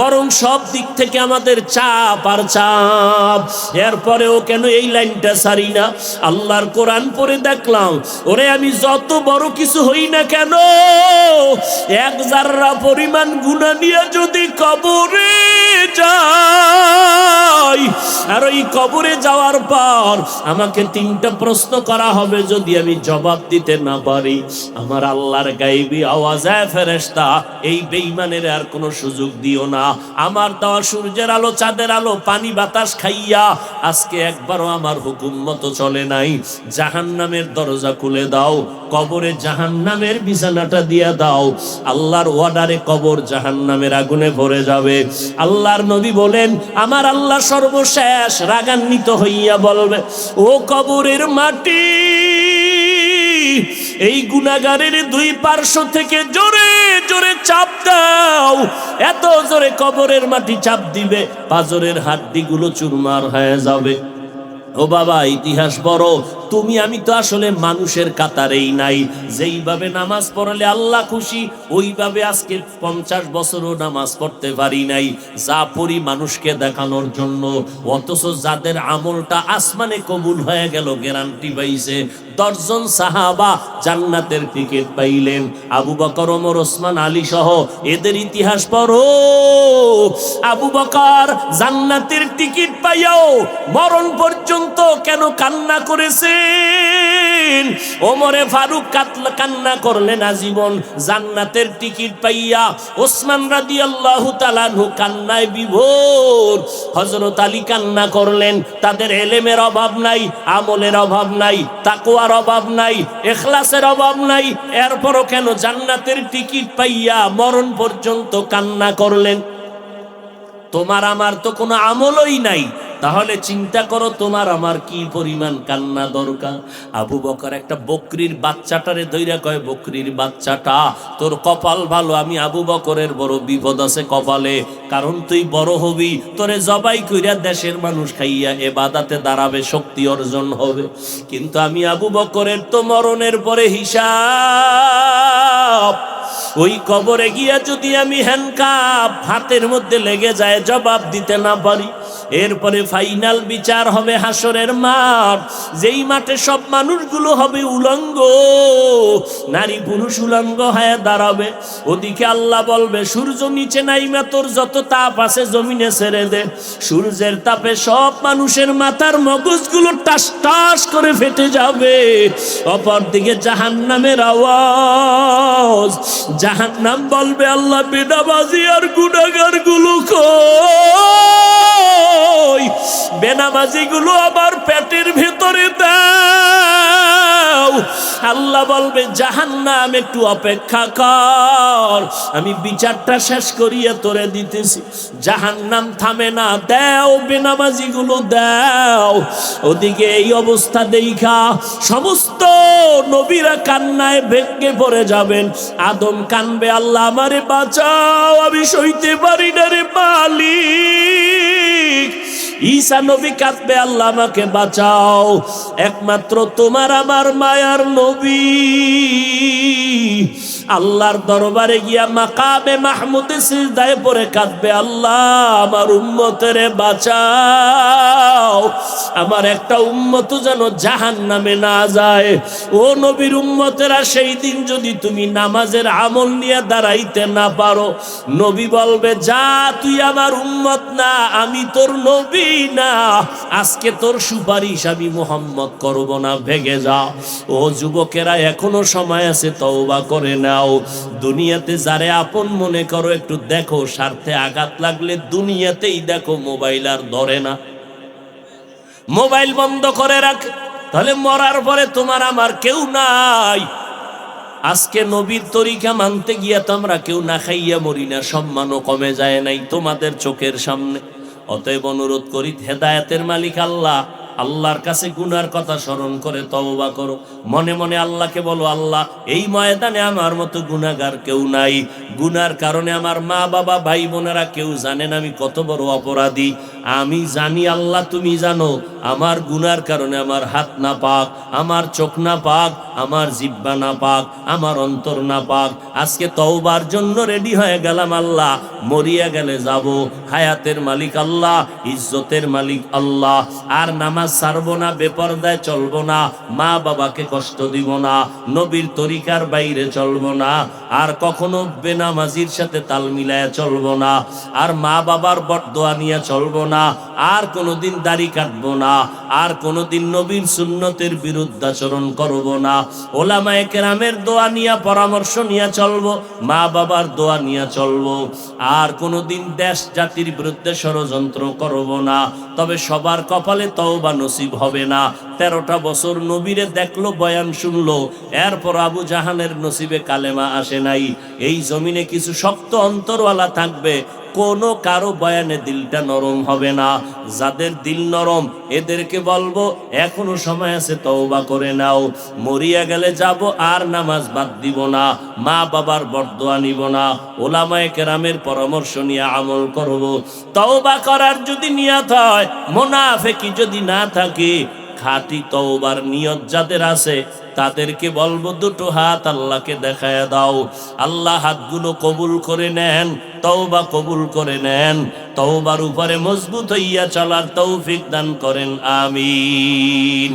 বরং সব দিক থেকে আমাদের চাপ আর চাপ। এরপরেও কেন এই লাইনটা ছাড়ি না? আল্লাহর কোরআন পড়ে দেখলাম, ওরে আমি যত বড় কিছু হই না কেন, 1 জাররা পরিমাণ গুনাহ নিয়ে যদি কবরে যাই, আর ওই কবরে যাওয়ার পর আমাকে 3টা প্রশ্ন করা হবে, যদি আমি জবাব দিতে না পারি, আমার আল্লাহর গায়েবী আওয়াজে, ফেরেশতা এই বেঈমানের আর কোনো সুযোগ দিও না। আমার দেওয়া সূর্যের আলো, চাঁদের আলো, পানি বাতাস খাইয়া আজকে একবারও আমার হুকুম মতো চলে নাই। জাহান্নামের দরজা খুলে দাও, কবরে জাহান্নামের বিছানাটা দিয়া দাও। আল্লাহর অর্ডারে কবর জাহান্নামের আগুনে ভরে যাবে। আল্লাহর নবী বলেন, আমার আল্লাহ সর্বশেষ রাগান্বিত হইয়া বলবে, ও কবরের মাটি, এই গুনাহগারের 2 পার্শ্ব থেকে জোরে জোরে চাপ দাও। এত জোরে কবরের মাটি চাপ দিবে, পাজরের হাড্ডিগুলো চুরমার হয়ে যাবে। ও বাবা, ইতিহাস পড়ো। তুমি আমি তো আসলে মানুষের কাতারেই নাই। যেইভাবে নামাজ পড়লে আল্লাহ খুশি, ওইভাবে আজকে 50 বছরও নামাজ পড়তে পারি নাই। যা পড়ি মানুষকে দেখানোর জন্য, অথচ যাদের আমলটা আসমানে কবুল হয়ে গেল, গ্যারান্টি পাইছে 10 জন সাহাবা জান্নাতের টিকিট পাইলেন। আবু বকর, ওমর, ওসমান, আলী সহ এদের ইতিহাস পড়ো। আবু বকর জান্নাতের টিকিট পাইয়াও মরণ পর্যন্ত কেন কান্না করেছেন? ওমরে ফারুক কান্না করলেন আজীবন জান্নাতের টিকিট পাইয়া। ওসমান রাদিয়াল্লাহু তাআলা আনহু কান্নায় বিভোর। হযরত আলী কান্না করলেন। তাদের এলেমের অভাব নাই, আমলের অভাব নাই, তাকওয়ার অভাব নাই, ইখলাসের অভাব নাই, এরপরও কেন জান্নাতের টিকিট পাইয়া মরণ পর্যন্ত কান্না করলেন? তোমার আমার তো কোনো আমলই নাই, তাহলে চিন্তা করো তোমার আমার কি পরিমাণ কান্না দরকার। আবু বকর একটা বকরির বাচ্চাটারে ধইরা কয়, বকরির বাচ্চাটা তোর কপাল ভালো, আমি আবু বকরের বড় বিপদ আছে কপালে, কারণ তুই বড় হবি, তোরে জবাই কইরা দেশের মানুষ খাইয়া ইবাদতে দাঁড়াবে, শক্তি অর্জন হবে। কিন্তু আমি আবু বকরের তো মরণের পরে হিসাব। ওই কবরে গিয়া যদি আমি হ্যান্ডকাপ হাতের মধ্যে লেগে যায়, জবাব দিতে না পারি, এরপরে ফাইনাল বিচার হবে হাসরের মাঠ, যেই মাঠে সব মানুষগুলো হবে উলঙ্গ, নারী পুরুষ উলঙ্গ হয়ে দাঁড়াবে। ওদিকে আল্লাহ বলবে, সূর্য নিচে নাইমা তোর যত তাপ আছে জমিনে ছেড়ে দে। সূর্যের তাপে সব মানুষের মাথার মগজগুলো টাস টাস করে ফেটে যাবে। অপরদিকে জাহান্নামের আওয়াজ, জাহান্নাম বলবে, আল্লাহ বেনামাজি আর গুনাহগার গুলো কই? বেনামাজি গুলো আবার পেটের ভেতরে দাও। আল্লাহ বলবে, জাহান্নাম একটু অপেক্ষা কর, আমি বিচারটা শেষ করিয়ে তোরে দিতেছি। জাহান্নাম থামে না, দাও বেনামাজি গুলো দাও। ওদিকে এই অবস্থা দেখা সমস্ত নবীরা কান্নায় ভেঙে পড়ে যাবেন। আদম কানবে, আল্লাহ আমারে বাঁচাও, আমি সইতে পারি না রে মালিক। ঈসা নবী কাঁদবে, আল্লাহ আমাকে বাঁচাও। একমাত্র তোমার আমার মায়ার নবী আল্লাহর দরবারে গিয়া মাকামে মাহমুদে সিজদায় পড়ে কাঁদবে, আল্লাহ আমার উম্মতেরে বাঁচাও, আমার একটা উম্মত যেন জাহান্নামে না যায়। ও নবীর উম্মতেরা, সেই দিন যদি তুমি নামাজের আমল নিয়ে দাঁড়াইতে না পারো, নবী বলবে, যা তুই আমার উম্মত না, আমি তোর নবী না, আজকে তোর সুপারিশ আমি মুহাম্মদ করব না, ভেগে যা। ও যুবকেরা, এখনো সময় আছে, তওবা করে নাও। দুনিয়াতে যারে আপন মনে করো, একটু দেখো, স্বার্থে আঘাত লাগলে দুনিয়াতেই দেখো মোবাইল আর ধরে না, মোবাইল বন্ধ করে রাখ, তাহলে মরার পরে তোমার আমার কেউ নাই। আজকে নবীর তরিকা মানতে গিয়া তো আমরা কেউ না খাইয়া মরি না, সম্মানও কমে যায় নাই তোমাদের চোখের সামনে। অতএব অনুরোধ করি, হেদায়েতের মালিক আল্লাহ, আল্লাহর কাছে গুনার কথা স্মরণ করে তওবা করো। মনে মনে আল্লাহকে বলো, আল্লাহ এই ময়দানে আমার মতো গুনাহগার কেউ নাই, গুনার কারণে আমার মা বাবা ভাই বোনেরা কেউ জানেন আমি কত বড় অপরাধী। আমি জানি আল্লাহ তুমি জানো, আমার গুনার কারণে আমার হাত না পাক, আমার চোখ না পাক, আমার জিহ্বা না পাক, আমার অন্তর না পাক। আজকে তওবার জন্য রেডি হয়ে গেলাম আল্লাহ, মরিয়া গেলে যাব। হায়াতের মালিক আল্লাহ, ইজ্জতের মালিক আল্লাহ, আর নামাজ ছাড়বো না, বেপরদায় চলবো না, মা বাবাকে কষ্ট দিব না, নবীর তরিকার বাইরে চলবো না, আর কখনো বেনামাজির সাথে তাল মিলায়া চলবো না, আর মা বাবার বদদোয়া নিয়ে চলবো না, আর কোনোদিন দাড়ি কাটবো না, আর কোনোদিন নবীর সুন্নতের বিরুদ্ধাচরণ করব না, ওলামায়ে কেরামের দোয়া নিয়ে পরামর্শ নিয়ে চলবো, মা বাবার দোয়া নিয়ে চলবো, আর কোনোদিন দেশ জাতির বিরুদ্ধে ষড়যন্ত্র করব না। তবে সবার কপালে তওবা নসিব হবে না। 13টা বছর নবীরে দেখলো, বয়ান শুনলো, এরপর আবু জাহালের নসিবে কালেমা আসে নাই। এই জমিনে কিছু শক্ত অন্তরওয়ালা থাকবে, কোনো কারো বয়ানে দিলটা নরম হবে না। যাদের দিল নরম, এদেরকে বলবো এখনো সময় আছে, তওবা করে নাও। মরিয়া গেলে যাব, আর নামাজ বাদ দিব না, মা বাবার বদদোয়া নিব না, ওলামায়ে কেরামের পরামর্শ নিয়ে আমল করব। তওবা করার যদি নিয়ত হয়, মুনাফিকি যদি না থাকে, খাঁটি তওবার নিয়ত যাদের আছে, তাদেরকে বলবো দুটো হাত আল্লাহকে দেখায় দাও। আল্লাহ হাতগুলো কবুল করে নেন, তওবা কবুল করে নেন, তওবার উপরে মজবুত হইয়া চলার তৌফিক দান করেন, আমিন।